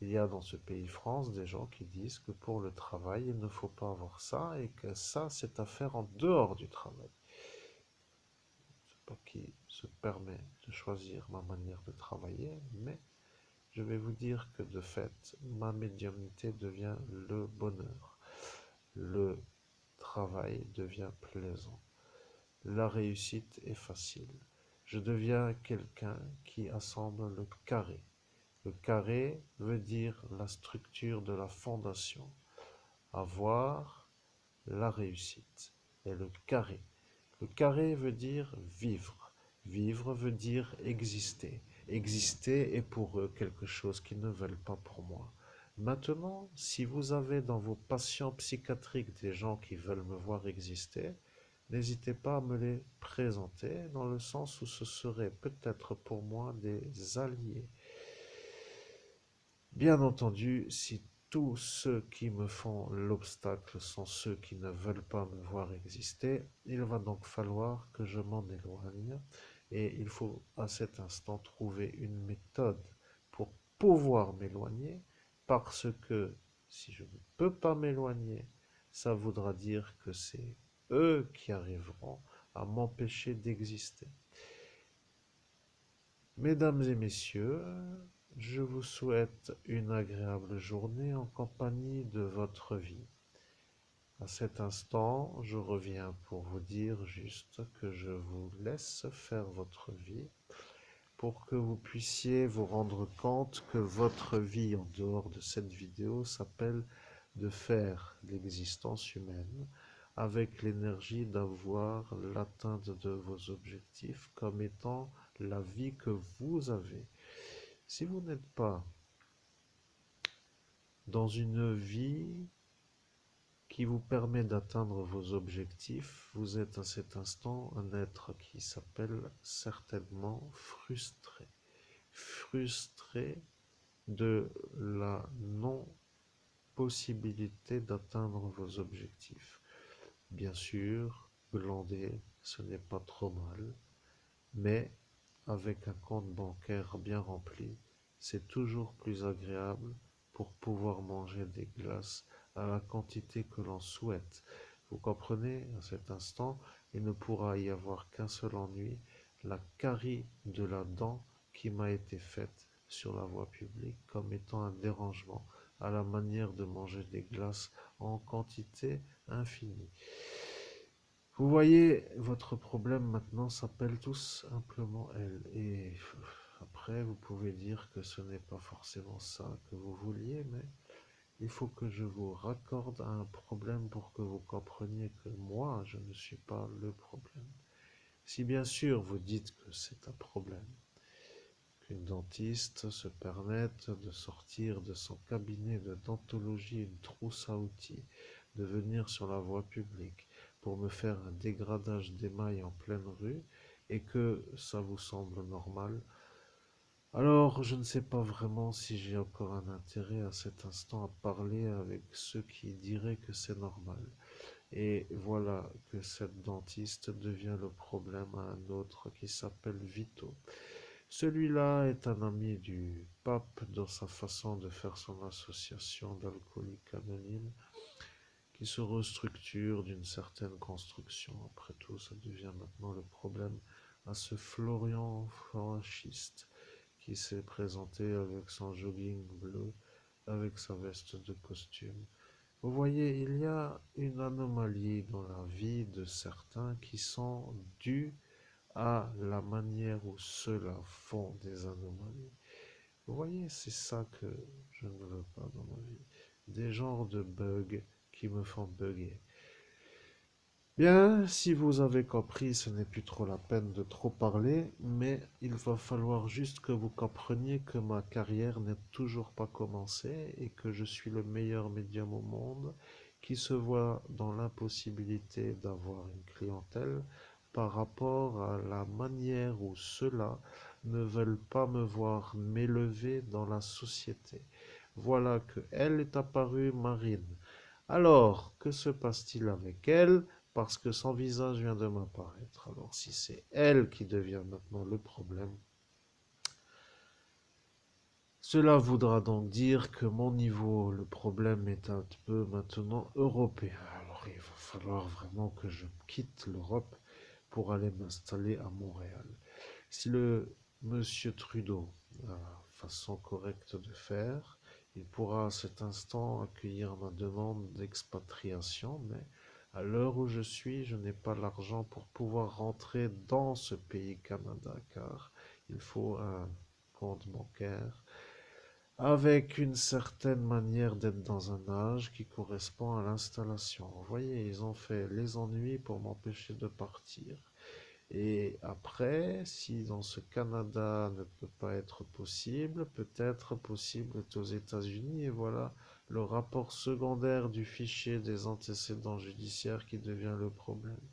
Il y a dans ce pays France des gens qui disent que pour le travail, il ne faut pas avoir ça et que ça, c'est à faire en dehors du travail. Je ne sais pas qui se permet de choisir ma manière de travailler, mais je vais vous dire que de fait, ma médiumnité devient le bonheur. Le travail devient plaisant. La réussite est facile. Je deviens quelqu'un qui assemble le carré. Le carré veut dire la structure de la fondation. Avoir la réussite. Et le carré. Le carré veut dire vivre. Vivre veut dire exister. Exister est pour eux quelque chose qu'ils ne veulent pas pour moi. Maintenant, si vous avez dans vos patients psychiatriques des gens qui veulent me voir exister, n'hésitez pas à me les présenter dans le sens où ce serait peut-être pour moi des alliés. Bien entendu, si tous ceux qui me font l'obstacle sont ceux qui ne veulent pas me voir exister, il va donc falloir que je m'en éloigne et il faut à cet instant trouver une méthode pour pouvoir m'éloigner parce que si je ne peux pas m'éloigner, ça voudra dire que c'est eux qui arriveront à m'empêcher d'exister. Mesdames et messieurs, je vous souhaite une agréable journée en compagnie de votre vie. À cet instant, je reviens pour vous dire juste que je vous laisse faire votre vie pour que vous puissiez vous rendre compte que votre vie en dehors de cette vidéo s'appelle de faire l'existence humaine avec l'énergie d'avoir l'atteinte de vos objectifs comme étant la vie que vous avez. Si vous n'êtes pas dans une vie qui vous permet d'atteindre vos objectifs, vous êtes à cet instant un être qui s'appelle certainement frustré. Frustré de la non-possibilité d'atteindre vos objectifs. Bien sûr, glander, ce n'est pas trop mal, mais avec un compte bancaire bien rempli, c'est toujours plus agréable pour pouvoir manger des glaces à la quantité que l'on souhaite. Vous comprenez, à cet instant, il ne pourra y avoir qu'un seul ennui, la carie de la dent qui m'a été faite sur la voie publique comme étant un dérangement, à la manière de manger des glaces en quantité infinie. Vous voyez, votre problème maintenant s'appelle tout simplement elle. Et après, vous pouvez dire que ce n'est pas forcément ça que vous vouliez, mais il faut que je vous raccorde à un problème pour que vous compreniez que moi, je ne suis pas le problème. Si bien sûr vous dites que c'est un problème, qu'une dentiste se permette de sortir de son cabinet de dentologie une trousse à outils, de venir sur la voie publique pour me faire un dégradage d'émail en pleine rue, et que ça vous semble normal, alors je ne sais pas vraiment si j'ai encore un intérêt à cet instant à parler avec ceux qui diraient que c'est normal. Et voilà que cette dentiste devient le problème à un autre qui s'appelle Vito. Celui-là est un ami du pape dans sa façon de faire son association d'alcooliques anonymes qui se restructure d'une certaine construction. Après tout, ça devient maintenant le problème à ce Florian franchiste qui s'est présenté avec son jogging bleu, avec sa veste de costume. Vous voyez, il y a une anomalie dans la vie de certains qui sont dus à la manière où ceux-là font des anomalies. Vous voyez, c'est ça que je ne veux pas dans ma vie. Des genres de bugs qui me font bugger. Bien, si vous avez compris, ce n'est plus trop la peine de trop parler, mais il va falloir juste que vous compreniez que ma carrière n'est toujours pas commencée et que je suis le meilleur médium au monde qui se voit dans l'impossibilité d'avoir une clientèle par rapport à la manière où ceux-là ne veulent pas me voir m'élever dans la société. Voilà que elle est apparue Marine. Alors, que se passe-t-il avec elle? Parce que son visage vient de m'apparaître. Alors si c'est elle qui devient maintenant le problème, cela voudra donc dire que mon niveau, le problème est un peu maintenant européen. Alors il va falloir vraiment que je quitte l'Europe pour aller m'installer à Montréal. Si le monsieur Trudeau a la façon correcte de faire, il pourra à cet instant accueillir ma demande d'expatriation, mais à l'heure où je suis, je n'ai pas l'argent pour pouvoir rentrer dans ce pays Canada, car il faut un compte bancaire avec une certaine manière d'être dans un âge qui correspond à l'installation. Vous voyez, ils ont fait les ennuis pour m'empêcher de partir. Et après, si dans ce Canada ne peut pas être possible, peut-être possible aux États-Unis. Et voilà le rapport secondaire du fichier des antécédents judiciaires qui devient le problème.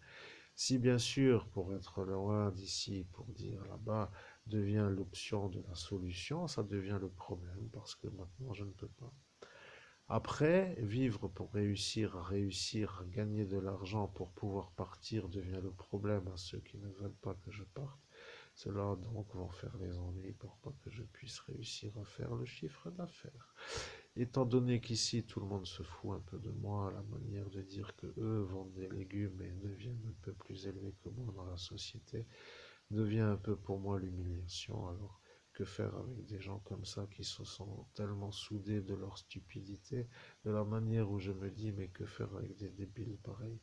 Si bien sûr, pour être loin d'ici, pour dire là-bas, devient l'option de la solution, ça devient le problème parce que maintenant je ne peux pas. Après, vivre pour réussir, à gagner de l'argent pour pouvoir partir devient le problème à ceux qui ne veulent pas que je parte. Cela donc vont faire les ennuis pour pas que je puisse réussir à faire le chiffre d'affaires. Étant donné qu'ici tout le monde se fout un peu de moi, à la manière de dire que eux vendent des légumes et deviennent un peu plus élevés que moi dans la société, devient un peu pour moi l'humiliation. Alors, que faire avec des gens comme ça qui se sont tellement soudés de leur stupidité, de la manière où je me dis, mais que faire avec des débiles pareils?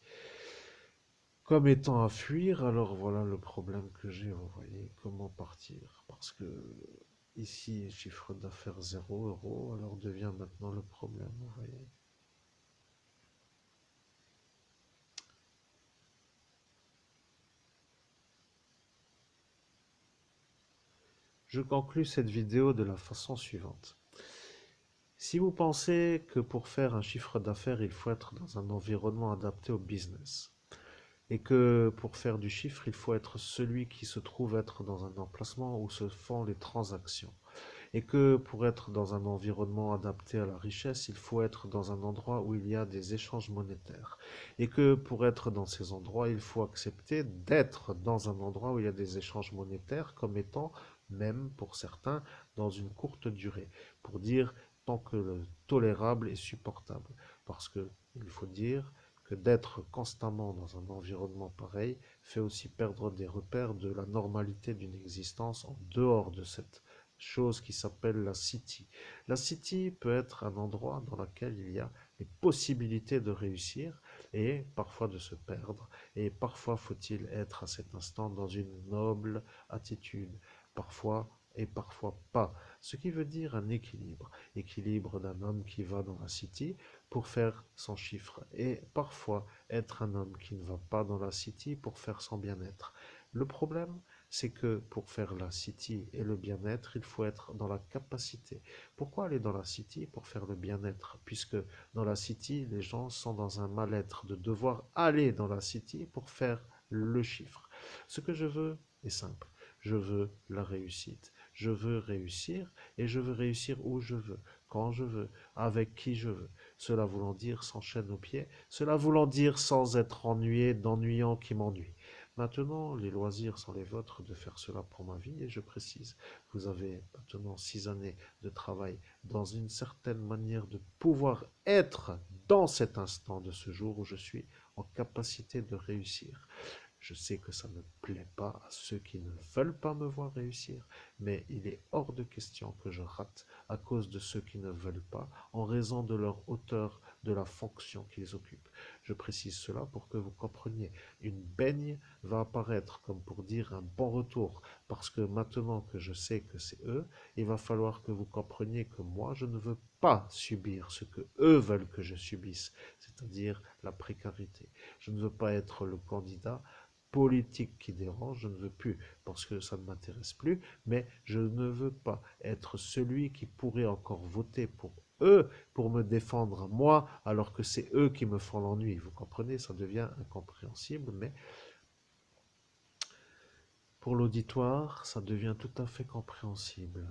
Comme étant à fuir, alors voilà le problème que j'ai, vous voyez, comment partir? Parce que ici, chiffre d'affaires 0 euros, alors devient maintenant le problème, vous voyez. Je conclus cette vidéo de la façon suivante. Si vous pensez que pour faire un chiffre d'affaires, il faut être dans un environnement adapté au business, et que pour faire du chiffre, il faut être celui qui se trouve être dans un emplacement où se font les transactions, et que pour être dans un environnement adapté à la richesse, il faut être dans un endroit où il y a des échanges monétaires, et que pour être dans ces endroits, il faut accepter d'être dans un endroit où il y a des échanges monétaires comme étant, même pour certains, dans une courte durée, pour dire tant que le tolérable est supportable. Parce que il faut dire que d'être constamment dans un environnement pareil fait aussi perdre des repères de la normalité d'une existence en dehors de cette chose qui s'appelle la city. La city peut être un endroit dans lequel il y a les possibilités de réussir et parfois de se perdre. Et parfois faut-il être à cet instant dans une noble attitude. Parfois et parfois pas. Ce qui veut dire un équilibre. Équilibre d'un homme qui va dans la city pour faire son chiffre. Et parfois être un homme qui ne va pas dans la city pour faire son bien-être. Le problème, c'est que pour faire la city et le bien-être, il faut être dans la capacité. Pourquoi aller dans la city? Pour faire le bien-être, puisque dans la city, les gens sont dans un mal-être de devoir aller dans la city pour faire le chiffre. Ce que je veux est simple. Je veux la réussite. Je veux réussir et je veux réussir où je veux, quand je veux, avec qui je veux. Cela voulant dire sans chaîne aux pieds, cela voulant dire sans être ennuyé d'ennuyant qui m'ennuie. Maintenant, les loisirs sont les vôtres de faire cela pour ma vie et je précise, vous avez maintenant 6 années de travail dans une certaine manière de pouvoir être dans cet instant de ce jour où je suis en capacité de réussir. Je sais que ça ne plaît pas à ceux qui ne veulent pas me voir réussir, mais il est hors de question que je rate à cause de ceux qui ne veulent pas, en raison de leur hauteur, de la fonction qu'ils occupent. Je précise cela pour que vous compreniez. Une baigne va apparaître comme pour dire un bon retour, parce que maintenant que je sais que c'est eux, il va falloir que vous compreniez que moi, je ne veux pas subir ce que eux veulent que je subisse, c'est-à-dire la précarité. Je ne veux pas être le candidat politique qui dérange, je ne veux plus, parce que ça ne m'intéresse plus, mais je ne veux pas être celui qui pourrait encore voter pour eux, pour me défendre moi, alors que c'est eux qui me font l'ennui. Vous comprenez, ça devient incompréhensible, mais pour l'auditoire, ça devient tout à fait compréhensible.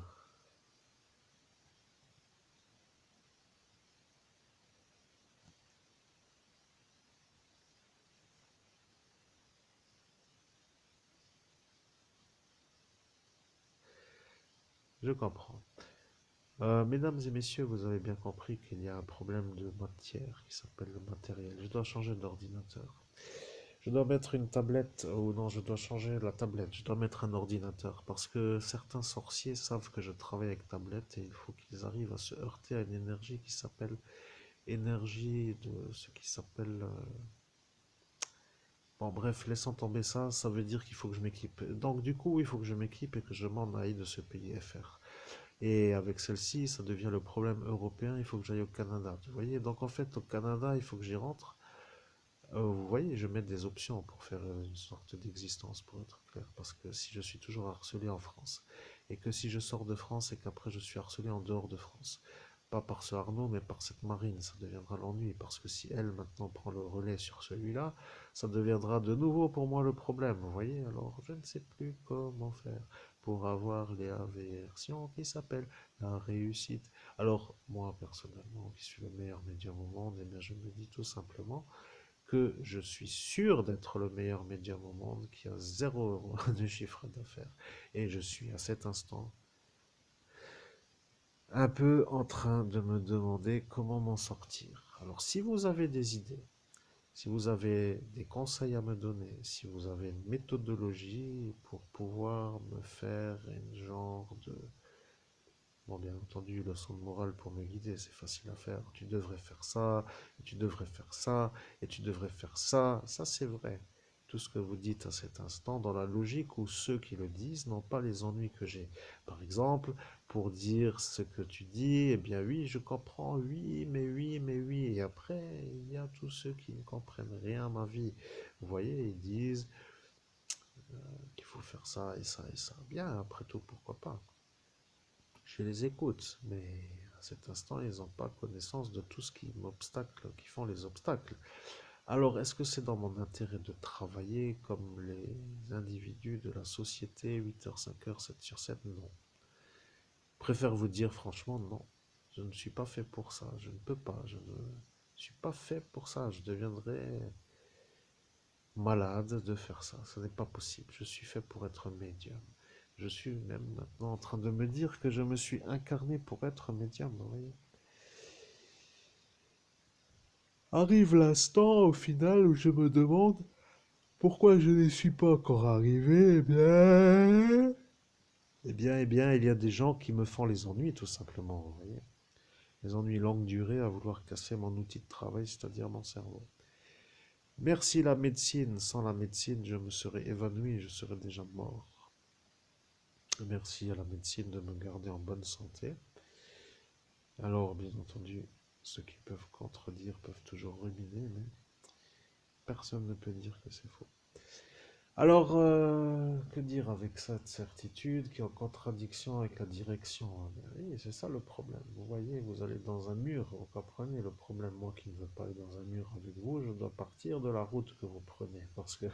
Je comprends. Mesdames et messieurs, vous avez bien compris qu'il y a un problème de matière qui s'appelle le matériel. Je dois changer d'ordinateur. Je dois mettre une tablette, ou non, je dois changer la tablette. Je dois mettre un ordinateur parce que certains sorciers savent que je travaille avec tablette et il faut qu'ils arrivent à se heurter à une énergie qui s'appelle énergie de ce qui s'appelle. Bon, bref, laissons tomber ça, ça veut dire qu'il faut que je m'équipe. Donc, du coup, il faut que je m'équipe et que je m'en aille de ce pays FR. Et avec celle-ci, ça devient le problème européen, il faut que j'aille au Canada. Vous voyez, donc en fait, au Canada, il faut que j'y rentre. Vous voyez, je mets des options pour faire une sorte d'existence, pour être clair. Parce que si je suis toujours harcelé en France, et que si je sors de France et qu'après je suis harcelé en dehors de France, pas par ce Arnaud, mais par cette Marine, ça deviendra l'ennui. Parce que si elle maintenant prend le relais sur celui-là, ça deviendra de nouveau pour moi le problème. Vous voyez, alors je ne sais plus comment faire pour avoir les aversions qui s'appellent la réussite. Alors, moi, personnellement, qui suis le meilleur médium au monde, eh bien, je me dis tout simplement que je suis sûr d'être le meilleur médium au monde, qui a 0 € de chiffre d'affaires. Et je suis à cet instant un peu en train de me demander comment m'en sortir. Alors si vous avez des idées, si vous avez des conseils à me donner, si vous avez une méthodologie pour pouvoir me faire un genre de... Bon, bien entendu, leçon de morale pour me guider, c'est facile à faire. Tu devrais faire ça, et tu devrais faire ça, et tu devrais faire ça. Ça, c'est vrai. Tout ce que vous dites à cet instant, dans la logique où ceux qui le disent n'ont pas les ennuis que j'ai. Par exemple, pour dire ce que tu dis, eh bien oui, je comprends, oui, mais oui, mais oui. Et après, il y a tous ceux qui ne comprennent rien à ma vie. Vous voyez, ils disent qu'il faut faire ça et ça et ça. Bien, après tout, pourquoi pas? Je les écoute, mais à cet instant, ils n'ont pas connaissance de tout ce qui m'obstacle, qui font les obstacles. Alors, est-ce que c'est dans mon intérêt de travailler comme les individus de la société, 8h, 5h, 7/7? Non. Je préfère vous dire franchement, non. Je ne suis pas fait pour ça. Je ne peux pas. Je ne suis pas fait pour ça. Je deviendrais malade de faire ça. Ce n'est pas possible. Je suis fait pour être médium. Je suis même maintenant en train de me dire que je me suis incarné pour être médium, vous voyez. Arrive l'instant au final où je me demande pourquoi je n'y suis pas encore arrivé. Eh bien, il y a des gens qui me font les ennuis, tout simplement, vous voyez. Les ennuis longue durée à vouloir casser mon outil de travail, c'est-à-dire mon cerveau. Merci la médecine. Sans la médecine, je me serais évanoui, je serais déjà mort. Merci à la médecine de me garder en bonne santé. Alors, bien entendu, ceux qui peuvent contredire peuvent toujours ruminer, mais personne ne peut dire que c'est faux. Alors, que dire avec cette certitude qui est en contradiction avec la direction? Oui, c'est ça le problème. Vous voyez, vous allez dans un mur, vous comprenez le problème. Moi qui ne veux pas aller dans un mur avec vous, je dois partir de la route que vous prenez, parce que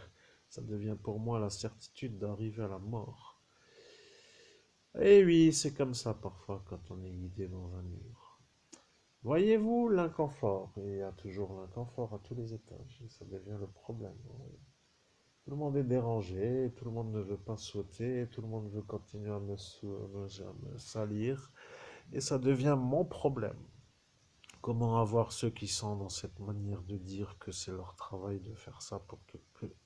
ça devient pour moi la certitude d'arriver à la mort. Et oui, c'est comme ça parfois quand on est guidé dans un mur. Voyez-vous l'inconfort? Il y a toujours l'inconfort à tous les étages, et ça devient le problème. Tout le monde est dérangé, tout le monde ne veut pas sauter, tout le monde veut continuer à me salir, et ça devient mon problème. Comment avoir ceux qui sont dans cette manière de dire que c'est leur travail de faire ça pour que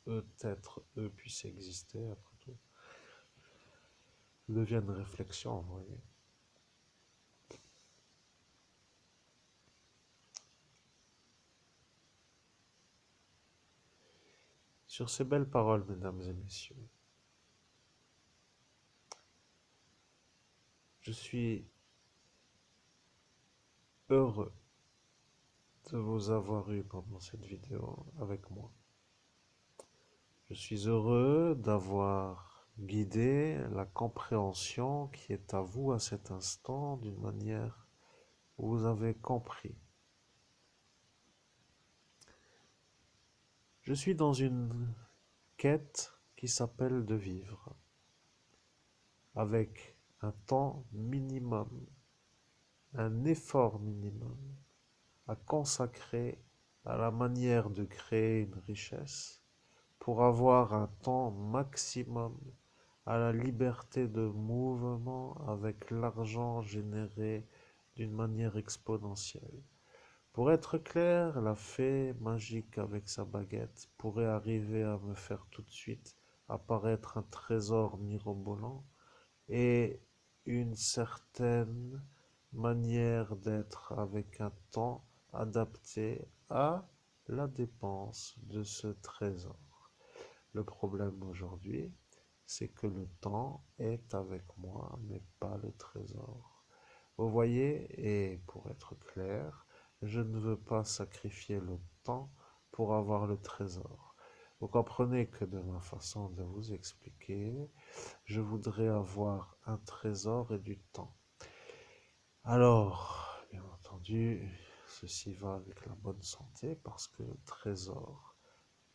peut-être eux puissent exister après tout? Devient une réflexion, vous voyez. Sur ces belles paroles, mesdames et messieurs, je suis heureux de vous avoir eu pendant cette vidéo avec moi. Je suis heureux d'avoir guidé la compréhension qui est à vous à cet instant d'une manière où vous avez compris. Je suis dans une quête qui s'appelle de vivre avec un temps minimum, un effort minimum à consacrer à la manière de créer une richesse pour avoir un temps maximum à la liberté de mouvement avec l'argent généré d'une manière exponentielle. Pour être clair, la fée magique avec sa baguette pourrait arriver à me faire tout de suite apparaître un trésor mirobolant et une certaine manière d'être avec un temps adapté à la dépense de ce trésor. Le problème aujourd'hui, c'est que le temps est avec moi, mais pas le trésor. Vous voyez, et pour être clair, je ne veux pas sacrifier le temps pour avoir le trésor. Vous comprenez que de ma façon de vous expliquer, je voudrais avoir un trésor et du temps. Alors, bien entendu, ceci va avec la bonne santé parce que le trésor,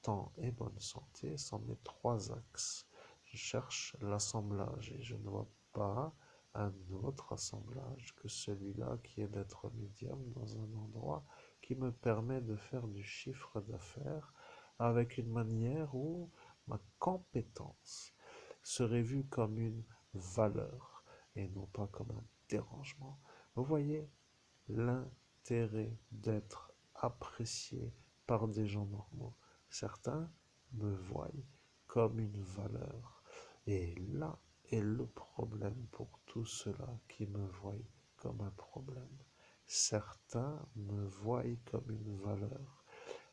temps et bonne santé sont mes trois axes. Je cherche l'assemblage et je ne vois pas un autre assemblage que celui-là qui est d'être médium dans un endroit qui me permet de faire du chiffre d'affaires avec une manière où ma compétence serait vue comme une valeur et non pas comme un dérangement. Vous voyez l'intérêt d'être apprécié par des gens normaux. Certains me voient comme une valeur. Et là est le problème pour tous ceux-là qui me voient comme un problème. Certains me voient comme une valeur.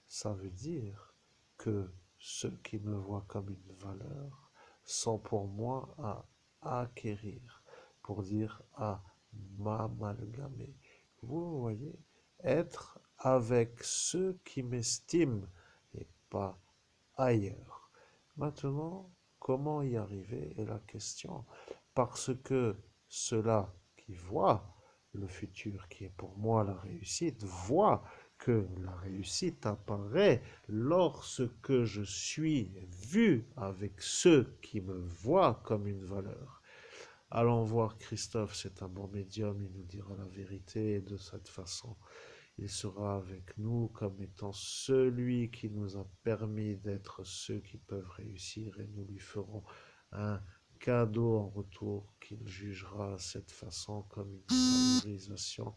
Ça veut dire que ceux qui me voient comme une valeur sont pour moi à acquérir, pour dire à m'amalgamer. Vous voyez, être avec ceux qui m'estiment et pas ailleurs. Maintenant, comment y arriver est la question. Parce que ceux-là qui voient le futur qui est pour moi la réussite, voient que la réussite apparaît lorsque je suis vu avec ceux qui me voient comme une valeur. Allons voir Christophe, c'est un bon médium, il nous dira la vérité et de cette façon, il sera avec nous comme étant celui qui nous a permis d'être ceux qui peuvent réussir et nous lui ferons un cadeau en retour qu'il jugera à cette façon comme une valorisation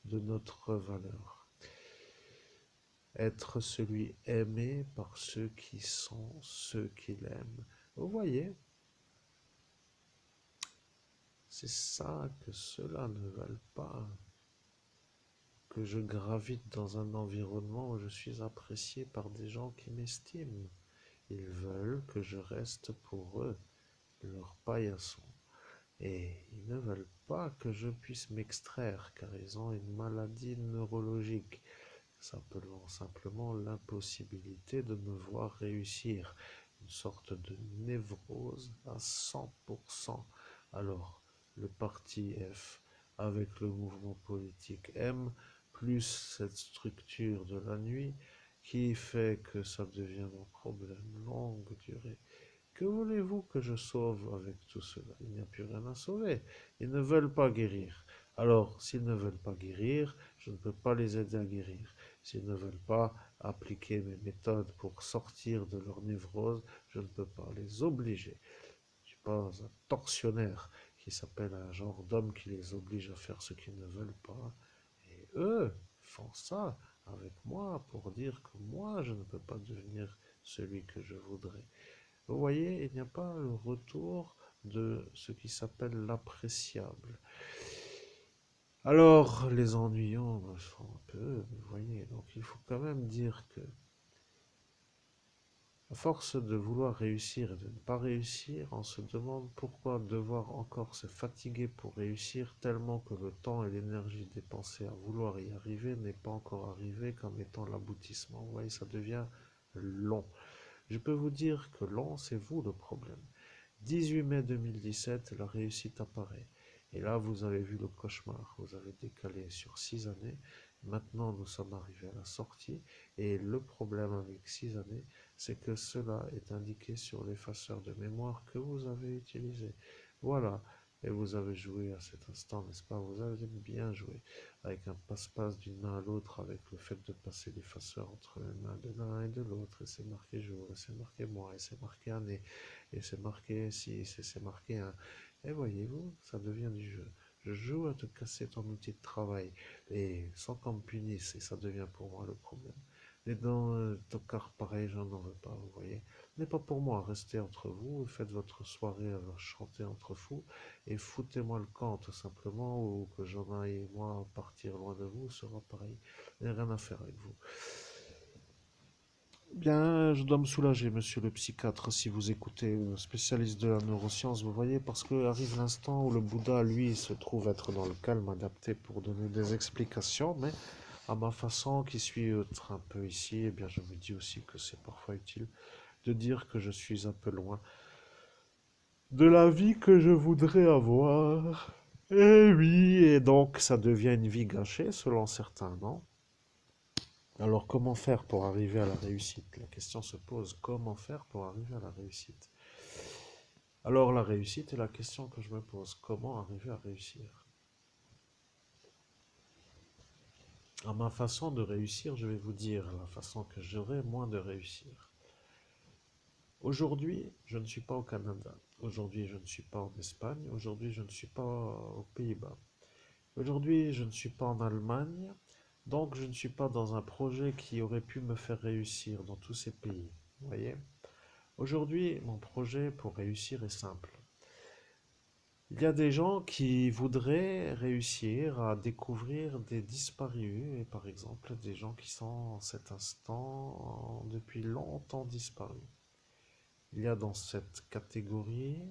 de notre valeur. Être celui aimé par ceux qui sont ceux qui l'aiment. Vous voyez, c'est ça que ceux-là ne veulent pas. Que je gravite dans un environnement où je suis apprécié par des gens qui m'estiment. Ils veulent que je reste pour eux leur paillasson. Et ils ne veulent pas que je puisse m'extraire car ils ont une maladie neurologique. Simplement l'impossibilité de me voir réussir. Une sorte de névrose à 100%. Alors, le parti F avec le mouvement politique M, plus cette structure de la nuit qui fait que ça devient un problème longue durée. Que voulez-vous que je sauve avec tout cela? Il n'y a plus rien à sauver. Ils ne veulent pas guérir. Alors, s'ils ne veulent pas guérir, je ne peux pas les aider à guérir. S'ils ne veulent pas appliquer mes méthodes pour sortir de leur névrose, je ne peux pas les obliger. Je ne suis pas un tortionnaire qui s'appelle un genre d'homme qui les oblige à faire ce qu'ils ne veulent pas. Et eux font ça avec moi pour dire que moi, je ne peux pas devenir celui que je voudrais. Vous voyez, il n'y a pas le retour de ce qui s'appelle l'appréciable. Alors, les ennuyants me font un peu, vous voyez, donc il faut quand même dire que, à force de vouloir réussir et de ne pas réussir, on se demande pourquoi devoir encore se fatiguer pour réussir tellement que le temps et l'énergie dépensés à vouloir y arriver n'est pas encore arrivé comme étant l'aboutissement. Vous voyez, ça devient long. Je peux vous dire que long, c'est vous le problème. 18 mai 2017, la réussite apparaît. Et là, vous avez vu le cauchemar. Vous avez décalé sur 6 années. Maintenant, nous sommes arrivés à la sortie. Et le problème avec 6 années, c'est que cela est indiqué sur l'effaceur de mémoire que vous avez utilisé. Voilà. Et vous avez joué à cet instant, n'est-ce pas? Vous avez bien joué. Avec un passe-passe d'une main à l'autre, avec le fait de passer l'effaceur entre les mains de l'un et de l'autre. Et c'est marqué jour, et c'est marqué mois, et c'est marqué année, et c'est marqué 6, et c'est marqué 1. Et voyez-vous, ça devient du jeu. Je joue à te casser ton outil de travail, et sans qu'on me punisse, et ça devient pour moi le problème. Et dans tocard pareil, j'en veux pas, vous voyez. Ce n'est pas pour moi, restez entre vous, faites votre soirée à chanter entre fous, et foutez-moi le camp tout simplement, ou que j'en aille moi partir loin de vous, sera pareil. Il n'y a rien à faire avec vous. Bien, je dois me soulager, monsieur le psychiatre, si vous écoutez le spécialiste de la neuroscience, vous voyez, parce que arrive l'instant où le Bouddha, lui, se trouve être dans le calme adapté pour donner des explications, mais à ma façon, qui suis un peu ici, eh bien, je me dis aussi que c'est parfois utile de dire que je suis un peu loin de la vie que je voudrais avoir. Et oui, et donc ça devient une vie gâchée selon certains, non? Alors comment faire pour arriver à la réussite? La question se pose, comment faire pour arriver à la réussite? Alors la réussite est la question que je me pose, comment arriver à réussir? À ma façon de réussir, je vais vous dire la façon que j'aurais moins de réussir. Aujourd'hui, je ne suis pas au Canada. Aujourd'hui, je ne suis pas en Espagne. Aujourd'hui, je ne suis pas aux Pays-Bas. Aujourd'hui, je ne suis pas en Allemagne. Donc, je ne suis pas dans un projet qui aurait pu me faire réussir dans tous ces pays. Vous voyez? Aujourd'hui, mon projet pour réussir est simple. Il y a des gens qui voudraient réussir à découvrir des disparus, et par exemple des gens qui sont en cet instant depuis longtemps disparus. Il y a dans cette catégorie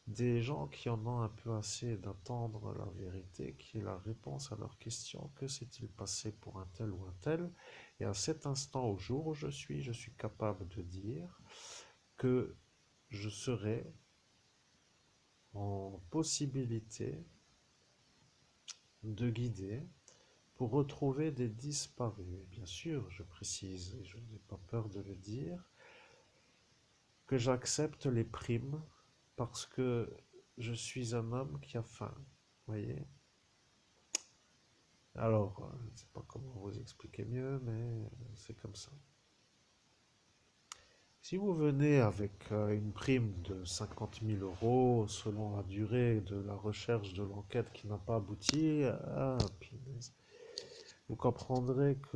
des gens qui en ont un peu assez d'attendre la vérité, qui est la réponse à leur question, que s'est-il passé pour un tel ou un tel? Et à cet instant, au jour où je suis capable de dire que je serai en possibilité de guider pour retrouver des disparus. Et bien sûr, je précise, et je n'ai pas peur de le dire, que j'accepte les primes parce que je suis un homme qui a faim. Voyez? Alors, je ne sais pas comment vous expliquer mieux, mais c'est comme ça. Si vous venez avec une prime de 50 000 euros selon la durée de la recherche de l'enquête qui n'a pas abouti, ah, punaise, vous comprendrez que